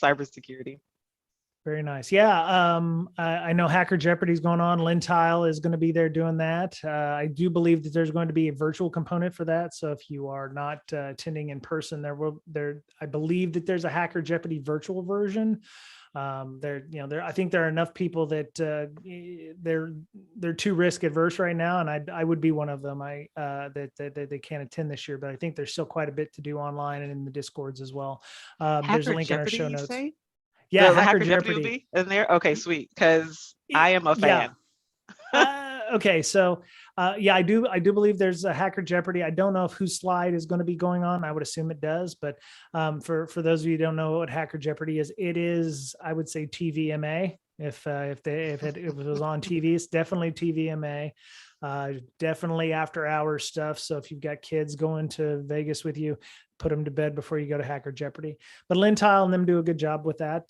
cybersecurity. Very nice. Yeah. I know Hacker Jeopardy is going on. Lynn Tile is going to be there doing that. I do believe that there's going to be a virtual component for that. So if you are not attending in person, I believe that there's a Hacker Jeopardy virtual version. I think there are enough people that they're too risk adverse right now, and I would be one of them. That they can't attend this year, but I think there's still quite a bit to do online and in the discords as well. There's a Hacker link in our Jeopardy, show you notes. say? Yeah, The Hacker Hacker Jeopardy will Jeopardy. be in there? Okay, sweet. Because I am a Yeah. fan. Okay, so yeah, I do believe there's a Hacker Jeopardy. I don't know if whose slide is going to be going on. I would assume it does, but for those of you who don't know what Hacker Jeopardy is, it is, I would say, TVMA. If it was on TV, it's definitely TVMA. Definitely after hours stuff. So if you've got kids going to Vegas with you, put them to bed before you go to Hacker Jeopardy. But Lynn Tile and them do a good job with that.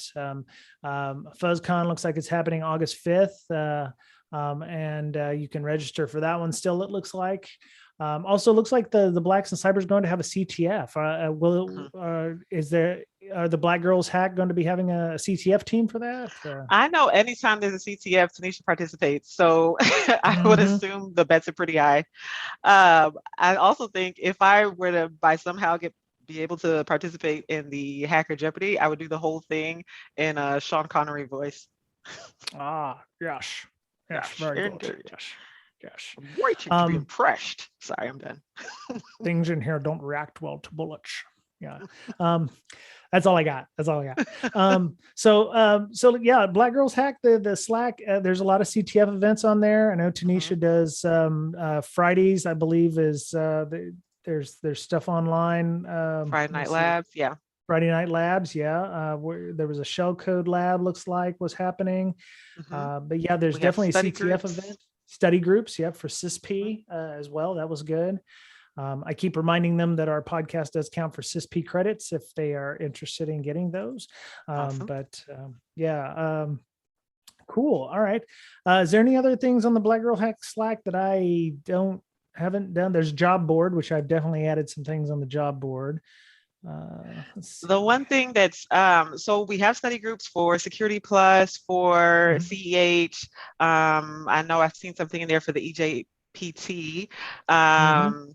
FuzzCon looks like it's happening August 5th. And you can register for that one still, it looks like. Also looks like the Blacks and Cybers going to have a CTF. Are the Black Girls Hack going to be having a CTF team for that? I know anytime there's a CTF, Tennisha participates. So I would Mhm. assume the bets are pretty high. I also think if I were to by somehow be able to participate in the Hacker Jeopardy, I would do the whole thing in a Sean Connery voice. Yes. Yes, Gosh, very good. indeed. Yes. Yes. I'm waiting to be Um, impressed. Sorry, I'm done. things in here don't react well to bullets. Yeah. Um, that's all I got. That's all I got. So yeah, Black Girls Hack, the Slack, there's a lot of CTF events on there. I know Tanisha does Fridays, I believe there's stuff online. Friday Let me Night see. Labs, yeah. Friday Night Labs, yeah. Where there was a shell code lab, looks like was happening. hmm But yeah, there's We have definitely a study CTF groups. event. Study groups, yep, for Mhm. CISP as well. That was good. I keep reminding them that our podcast does count for CISP credits if they are interested in getting those. Awesome. Yeah, cool. All right. Is there any other things on the Black Girl Hack Slack that I haven't done? There's job board, which I've definitely added some things on the job board. Let's The see. one thing that's so we have study groups for Security Plus, for Mhm. CEH. I know I've seen something in there for the EJPT. Mhm.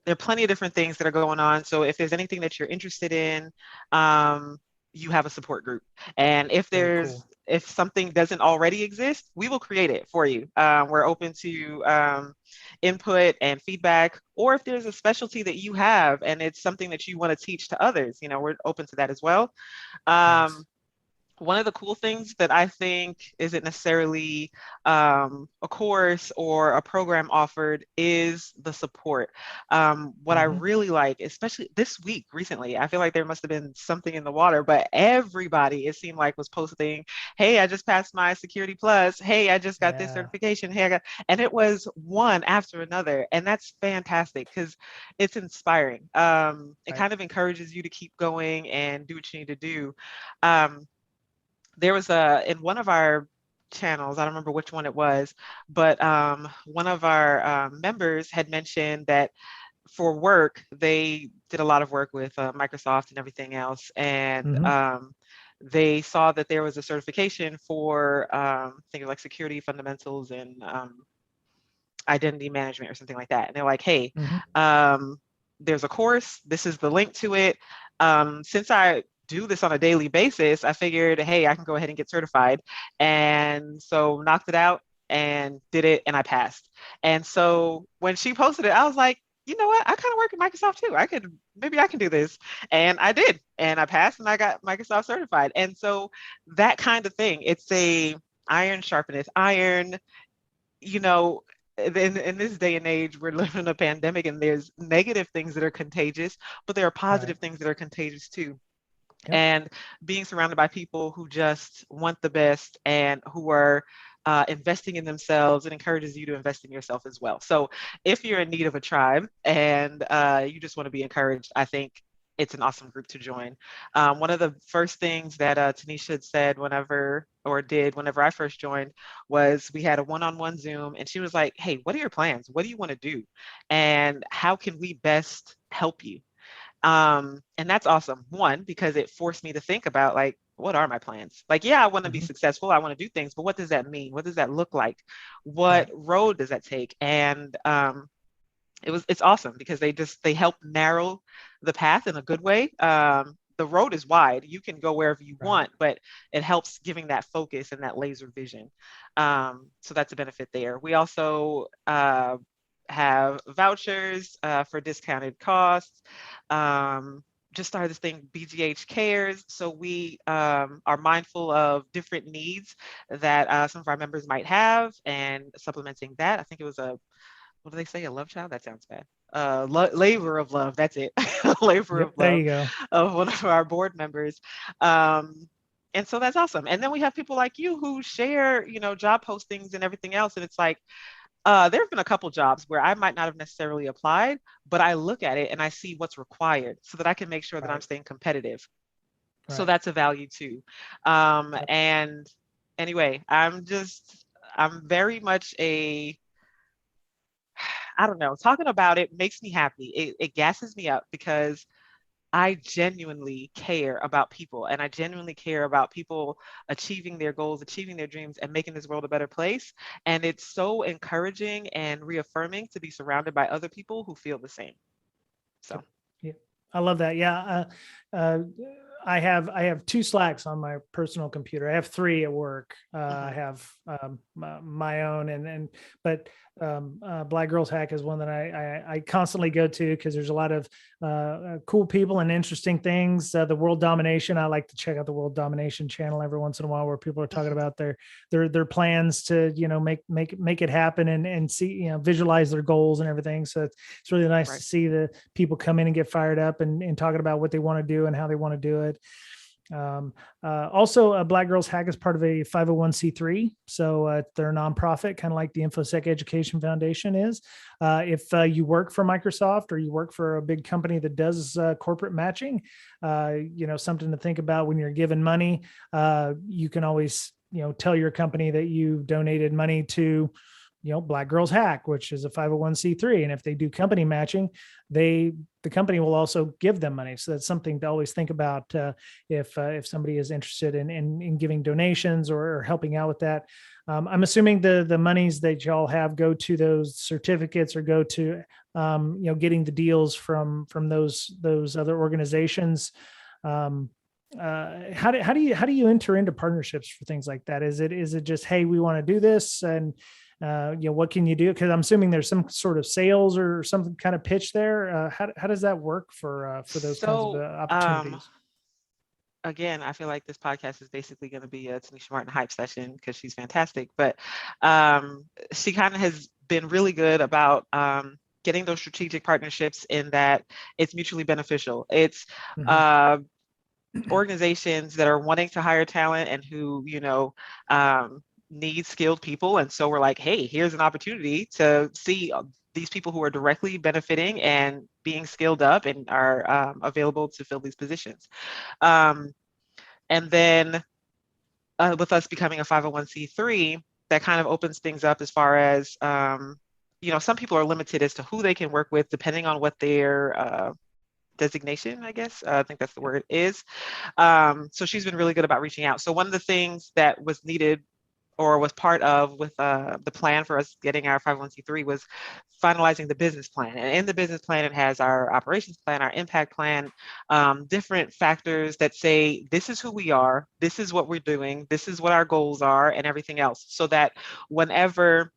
There are plenty of different things that are going on. So if there's anything that you're interested in, um, you have a support group. And if Very cool. if something doesn't already exist, we will create it for you. We're open to input and feedback, or if there's a specialty that you have and it's something that you want to teach to others, we're open to that as well. Nice. One of the cool things that I think isn't necessarily a course or a program offered is the support. What I really like, especially this week recently, I feel like there must have been something in the water, but everybody, it seemed like, was posting, hey, I just passed my Security Plus. Hey, I just got this Yeah. certification. Hey, and it was one after another. And that's fantastic because it's inspiring. It Right. kind of encourages you to keep going and do what you need to do. Um, there was in one of our channels, I don't remember which one it was, but one of our members had mentioned that for work, they did a lot of work with Microsoft and everything else. And they saw that there was a certification for things like security fundamentals and identity management or something like that. And they're like, hey, there's a course. This is the link to it. Since I do this on a daily basis, I figured, hey, I can go ahead and get certified. And so knocked it out and did it, and I passed. And so when she posted it, I was like, you know what? I kind of work at Microsoft too. Maybe I can do this. And I did. And I passed and I got Microsoft certified. And so that kind of thing, it's a iron sharpeneth iron, you know, in this day and age, we're living in a pandemic and there's negative things that are contagious, but there are positive things that are contagious too. Yep. And being surrounded by people who just want the best and who are investing in themselves, it encourages you to invest in yourself as well. So if you're in need of a tribe and you just want to be encouraged, I think it's an awesome group to join. One of the first things that Tennisha had said whenever I first joined was we had a one-on-one Zoom, and she was like, hey, what are your plans? What do you want to do? And how can we best help you? And that's awesome. One, because it forced me to think about, like, what are my plans? Like, yeah, I want to be successful. I want to do things, but what does that mean? What does that look like? What road does that take? And it's awesome because they help narrow the path in a good way. The road is wide. You can go wherever you want, but it helps giving that focus and that laser vision. So that's a benefit there. We also have vouchers for discounted costs. Just started this thing, BGH Cares. So we are mindful of different needs that some of our members might have and supplementing that. I think it was what do they say? A love child? That sounds bad. Labor of love. That's it. Labor of There love you go. of one of our board members. And so that's awesome. And then we have people like you who share, job postings and everything else. And it's like, there have been a couple jobs where I might not have necessarily applied, but I look at it and I see what's required so that I can make sure that I'm staying competitive. So that's a value too. And anyway, I'm very much I don't know, talking about it makes me happy. It gasses me up because I genuinely care about people, and I genuinely care about people achieving their goals, achieving their dreams, and making this world a better place. And it's so encouraging and reaffirming to be surrounded by other people who feel the same. So, yeah, I love that. Yeah. I have 2 Slacks on my personal computer. I have 3 at work. I have my own, but BlackGirlsHack is one that I constantly go to because there's a lot of cool people and interesting things. The World Domination. I like to check out the World Domination channel every once in a while, where people are talking about their plans to make it happen and see visualize their goals and everything. So it's really nice to see the people come in and get fired up and talking about what they want to do and how they want to do it. Also, Black Girls Hack is part of a 501c3. So they're a nonprofit, kind of like the InfoSec Education Foundation is. If you work for Microsoft or you work for a big company that does corporate matching, something to think about when you're given money. You can always, tell your company that you donated money to Black Girls Hack, which is a 501c3. And if they do company matching, the company will also give them money. So that's something to always think about if somebody is interested in giving donations or helping out with that. I'm assuming the monies that y'all have go to those certificates or go to, getting the deals from those other organizations. how do you enter into partnerships for things like that? Is it just, hey, we want to do this, and what can you do? Because I'm assuming there's some sort of sales or some kind of pitch there. How does that work for those kinds of So, opportunities? again, I feel like this podcast is basically going to be a Tennisha Martin hype session because she's fantastic. But she kind of has been really good about getting those strategic partnerships in that it's mutually beneficial. It's Mhm. uh, organizations that are wanting to hire talent and who, need skilled people. And so we're like, hey, here's an opportunity to see these people who are directly benefiting and being skilled up and are available to fill these positions. Um, and then with us becoming a 501c3, that kind of opens things up as far as, some people are limited as to who they can work with depending on what their designation, I guess. I think that's the word is. So she's been really good about reaching out. So one of the things that was needed or was part of with the plan for us getting our 501c3 was finalizing the business plan. And in the business plan, it has our operations plan, our impact plan, different factors that say, this is who we are, this is what we're doing, this is what our goals are, and everything else. So that whenever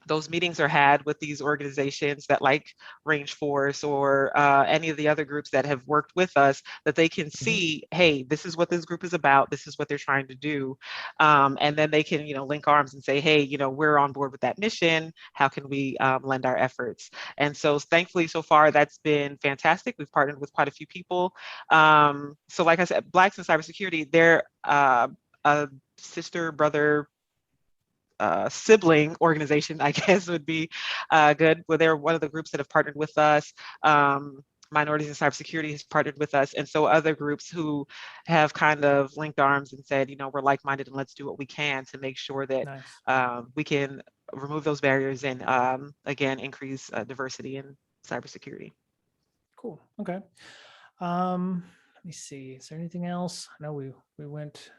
those meetings are had with these organizations that like Range Force or any of the other groups that have worked with us, that they can Mhm. see, hey, this is what this group is about, this is what they're trying to do. And then they can, link arms and say, hey, we're on board with that mission. How can we lend our efforts? And so thankfully, so far, that's been fantastic. We've partnered with quite a few people. So like I said, Blacks in Cybersecurity, they're a sister, brother, sibling organization, I guess would be good. Well, they're one of the groups that have partnered with us. Minorities in Cybersecurity has partnered with us. And so other groups who have kind of linked arms and said, we're like-minded and let's do what we can to make sure that Nice. we can remove those barriers and, again, increase diversity in cybersecurity. Cool. Okay. Let me see. Is there anything else? I know we went.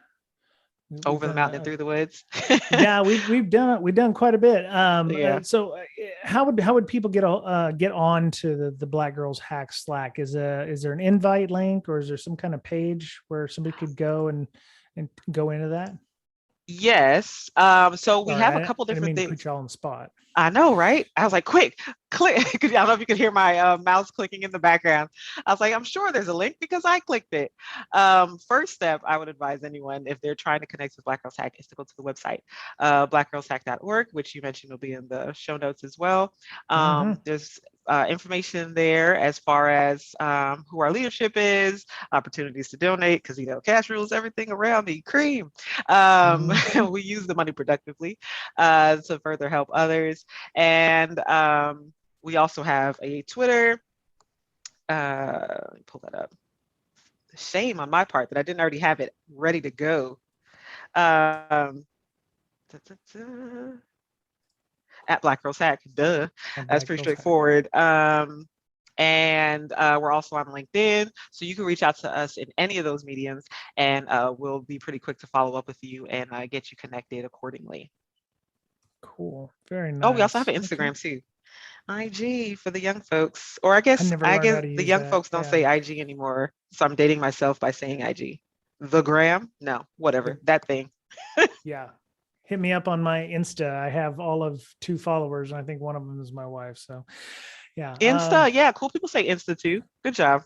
We've Over the done mountain and through the woods. yeah, we've done quite a bit. Yeah. So how would people get on to the Black Girls Hack Slack? Is there an invite link, or is there some kind of page where somebody could go and go into that? Yes. So we Sorry, have a I couple didn't different mean to put things. y'all on the spot. I know, right? I was like, quick, click. I don't know if you could hear my mouse clicking in the background. I was like, I'm sure there's a link because I clicked it. First step, I would advise anyone if they're trying to connect with Black Girls Hack is to go to the website, blackgirlshack.org, which you mentioned will be in the show notes as well. Mm-hmm. There's information there as far as who our leadership is, opportunities to donate, because cash rules everything around me. Cream. Mm-hmm. We use the money productively to further help others. And we also have a Twitter. Let me pull that up. Shame on my part that I didn't already have it ready to go. Um, at Black Girls Hack, duh. And That's Black pretty Girls Hack. straightforward. And we're also on LinkedIn. So you can reach out to us in any of those mediums, and we'll be pretty quick to follow up with you and get you connected accordingly. Cool. Very Oh, we also have nice. an Okay. Instagram too. IG for the young folks. Or I I guess never I learned guess how to the use young that. folks don't Yeah. say IG anymore. So I'm dating myself by saying IG. The gram? No, whatever. The That thing. yeah. Hit me up on my Insta. I have all of 2 followers, and I think one of them is my wife. So yeah. Insta. Yeah, cool people say Insta too. Good job.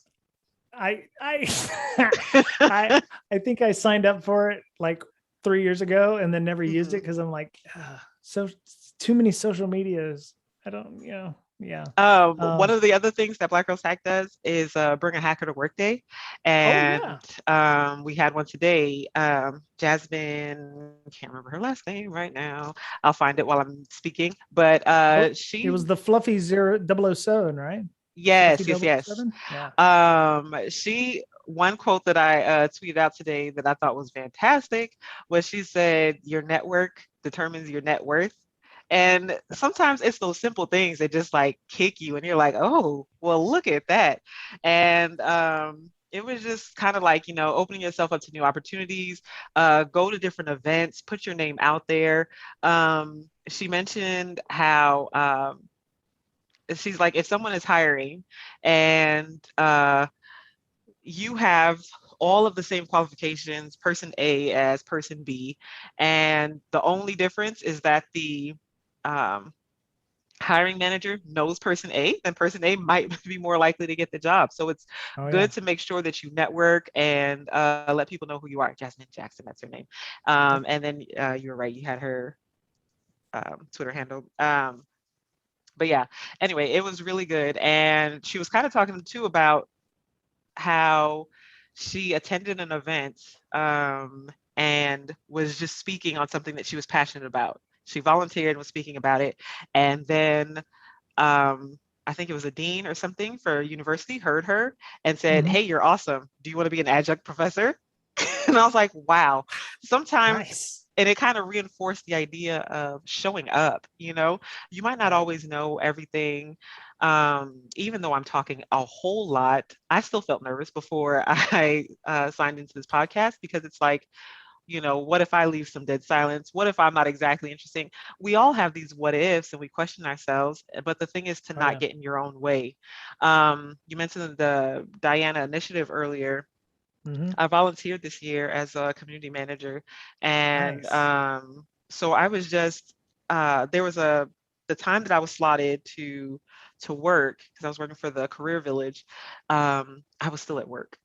I I I think I signed up for it like 3 years ago and then never used it Mhm. because I'm like, so too many social medias. I don't, yeah. One Um, of the other things that Black Girls Hack does is bring a hacker to work day. oh yeah. And we had one today. Jasmine, can't remember her last name right now. I'll find it while I'm speaking. But Oh, it she was the fluffy 007, right? Fluffy Yes, yes, double O yes. seven. Yeah. She one quote that I tweeted out today that I thought was fantastic was she said, "Your network determines your net worth." And sometimes it's those simple things that just like kick you, and you're like, "Oh, well, look at that." And it was just kind of like opening yourself up to new opportunities. Go to different events, put your name out there. She mentioned how. She's like, if someone is hiring and you have all of the same qualifications, person A as person B. And the only difference is that the um, hiring manager knows person A, then person A might be more likely to get the job. So it's Oh yeah. good to make sure that you network and let people know who you are. Jasmine Jackson, that's her name. Yep. And then you were right, you had her Twitter handle. But yeah, anyway, it was really good. And she was kind of talking too about how she attended an event and was just speaking on something that she was passionate about. She volunteered and was speaking about it. And then I think it was a dean or something for a university heard her and said, Mm-hmm. "Hey, you're awesome. Do you want to be an adjunct professor?" And I was like, wow. Sometimes, Nice. and it kind of reinforced the idea of showing up. You might not Right. always know everything. Even though I'm talking a whole lot, I still felt nervous before I signed into this podcast because it's like, what if I leave some dead silence? What if I'm not exactly interesting? We all have these what ifs and we question ourselves, but the thing is to Oh not yeah. get in your own way. You mentioned the Diana initiative earlier. Mm-hmm. I volunteered this year as a community manager, and Nice. so I was just there was the time that I was slotted to work because I was working for the Career Village. I was still at work,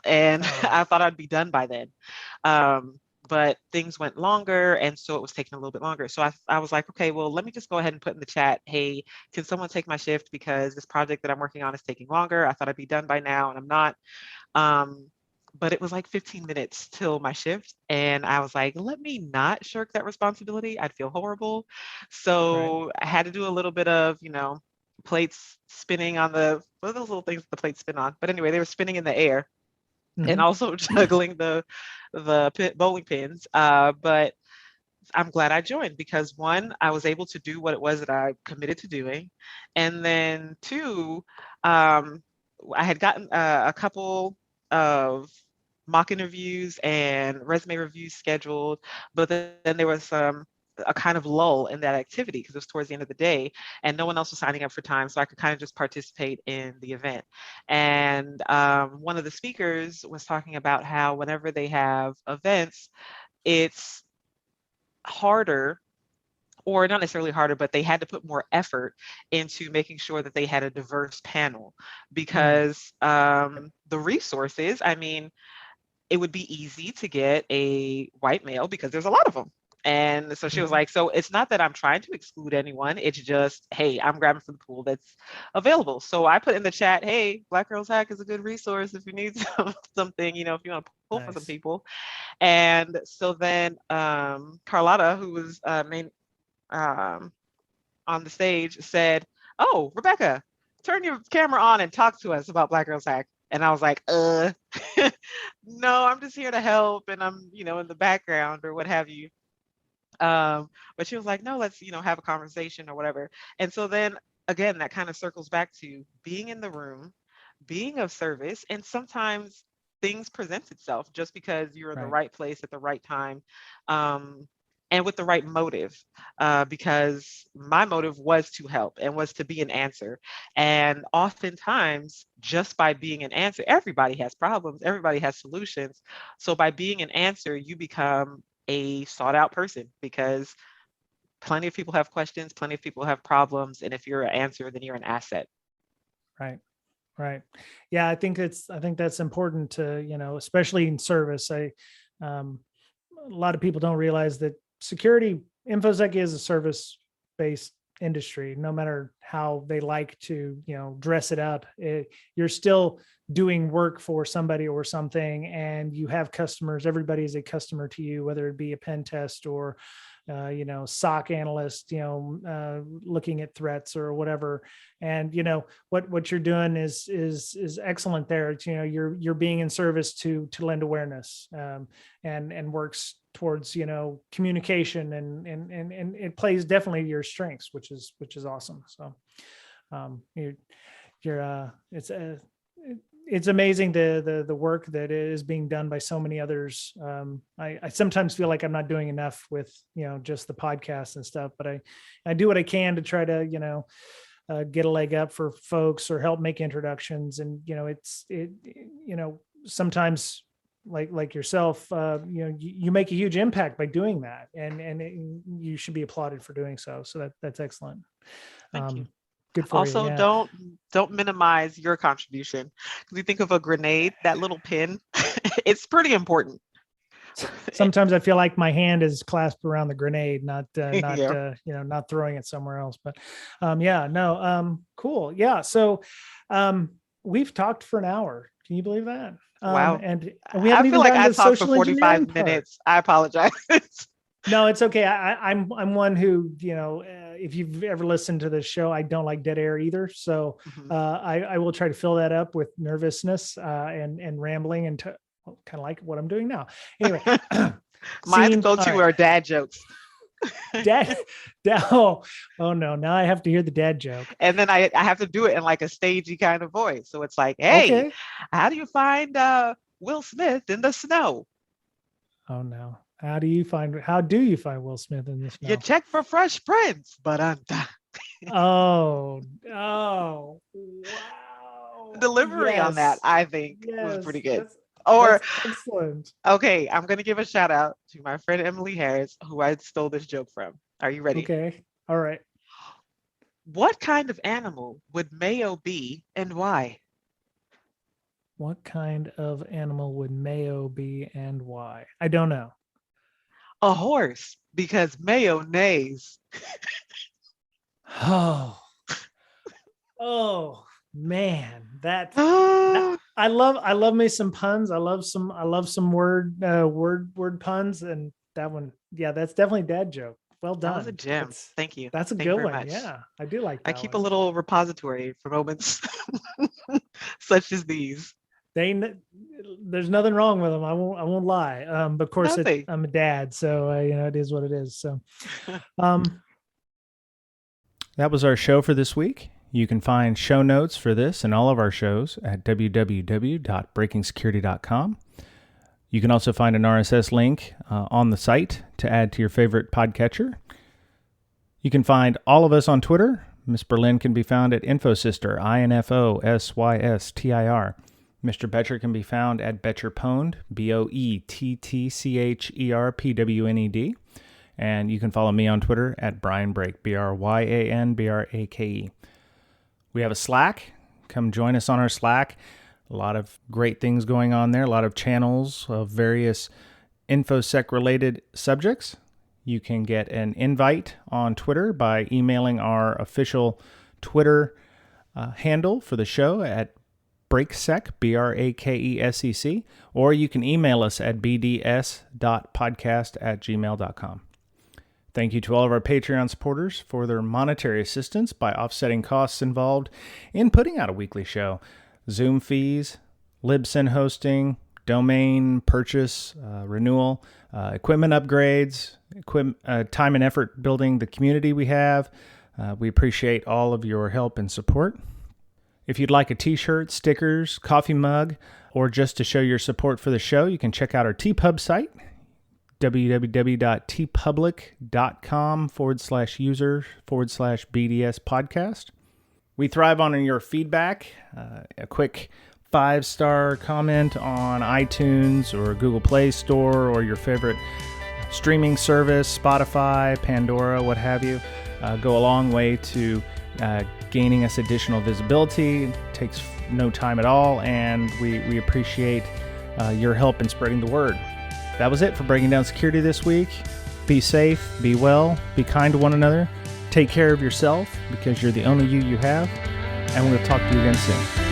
and Oh. I thought I'd be done by then. Um, but things went longer, and so it was taking a little bit longer. So I was like, okay, well, let me just go ahead and put in the chat, hey, can someone take my shift because this project that I'm working on is taking longer. I thought I'd be done by now, and I'm not. Um, but it was like 15 minutes till my shift. And I was like, let me not shirk that responsibility. I'd feel horrible. Right. So I had to do a little bit of, plates spinning on what are those little things the plates spin on? But anyway, they were spinning in the air and Mm-hmm. also juggling the bowling pins. But I'm glad I joined because one, I was able to do what it was that I committed to doing. And then two, um, I had gotten a couple of mock interviews and resume reviews scheduled, but then there was a kind of lull in that activity because it was towards the end of the day and no one else was signing up for time. So I could kind of just participate in the event. And one of the speakers was talking about how whenever they have events, it's harder, or not necessarily harder, but they had to put more effort into making sure that they had a diverse panel Mm. because the resources, I mean, it would be easy to get a white male because there's a lot of them. And so she was Mm-hmm. like, so it's not that I'm trying to exclude anyone. It's just, hey, I'm grabbing from the pool that's available. So I put in the chat, hey, Black Girls Hack is a good resource if you need something, if you want to pull for some Nice. people. And so then Carlotta, who was main um, on the stage, said, "Oh, Rebekah, turn your camera on and talk to us about Black Girls Hack." And I was like, no, I'm just here to help, and I'm, in the background or what have you. But she was like, no, let's, have a conversation or whatever. And so then again, that kind of circles back to being in the room, being of service, and sometimes things presents itself just because you're in the Right. right place at the right time. Um, and with the right motive, because my motive was to help and was to be an answer. And oftentimes, just by being an answer, everybody has problems, everybody has solutions. So by being an answer, you become a sought out person because plenty of people have questions, plenty of people have problems. And if you're an answer, then you're an asset. Right. Right. Yeah. I think that's important to, especially in service. Um, a lot of people don't realize that security infosec is a service based industry. No matter how they like to, dress it up, you're still doing work for somebody or something, and you have customers. Everybody is a customer to you, whether it be a pen test or SOC analyst, looking at threats or whatever. And what you're doing is excellent there. It's, you're being in service to lend awareness, and works towards communication, and it plays definitely your strengths, which is awesome. So it's amazing the work that is being done by so many others. I sometimes feel like I'm not doing enough with just the podcast and stuff, but I do what I can to try to get a leg up for folks or help make introductions. And sometimes like yourself, you make a huge impact by doing that, and you should be applauded for doing so. So that's excellent. Thank you. Good for also, you. Yeah. don't minimize your contribution. Because you think of a grenade, that little pin, it's pretty important. Sometimes I feel like my hand is clasped around the grenade, not not throwing it somewhere else. But cool. Yeah. So we've talked for an hour. Can you believe that? Wow. And we haven't even like gotten I to talked for social 45 minutes. I apologize. No, it's okay. I'm one who, if you've ever listened to this show, I don't like dead air either. So I will try to fill that up with nervousness and rambling and kind of like what I'm doing now. Anyway, mine's go-to are dad jokes. Dad. Oh no! Now I have to hear the dad joke, and then I have to do it in like a stagey kind of voice. So it's like, hey, how do you find Will Smith in the snow? Oh no! How do you find Will Smith in the snow? You check for Fresh Prince, but oh wow! Delivery on that, I think, was pretty good. That's excellent. Okay, I'm going to give a shout out to my friend Emily Harris, who I stole this joke from. Are you ready? Okay. All right. What kind of animal would Mayo be and why? What kind of animal would Mayo be and why? I don't know. A horse, because Mayo neighs. Oh man, I love me some puns. I love some word puns, and that one, that's definitely a dad joke. Well done. That was a gem. Thank you. That's a good one. Much. Yeah, I do like that. I keep a little repository for moments such as these. There's nothing wrong with them. I won't lie. But of course, I'm a dad, so it is what it is. So, that was our show for this week. You can find show notes for this and all of our shows at www.breakingsecurity.com. You can also find an RSS link on the site to add to your favorite podcatcher. You can find all of us on Twitter. Miss Berlin can be found at InfoSyster, INFOSYSTIR. Mr. Betcher can be found at BetcherPwned, BOETTCHERPWNED. And you can follow me on Twitter at Brian Brake, BRYANBRAKE. We have a Slack. Come join us on our Slack. A lot of great things going on there. A lot of channels of various InfoSec-related subjects. You can get an invite on Twitter by emailing our official Twitter handle for the show at BrakeSec, BRAKESEC, or you can email us at bds.podcast@gmail.com. Thank you to all of our Patreon supporters for their monetary assistance by offsetting costs involved in putting out a weekly show. Zoom fees, Libsyn hosting, domain purchase, renewal, equipment upgrades, time and effort building the community we have. We appreciate all of your help and support. If you'd like a t-shirt, stickers, coffee mug, or just to show your support for the show, you can check out our TPub site, www.tpublic.com/user/BDS podcast. We thrive on your feedback. A quick 5-star comment on iTunes or Google Play Store or your favorite streaming service, Spotify, Pandora, what have you, go a long way to gaining us additional visibility. It takes no time at all, and we appreciate your help in spreading the word. That was it for Breaking Down Security this week. Be safe, be well, be kind to one another, take care of yourself because you're the only you have, and we'll talk to you again soon.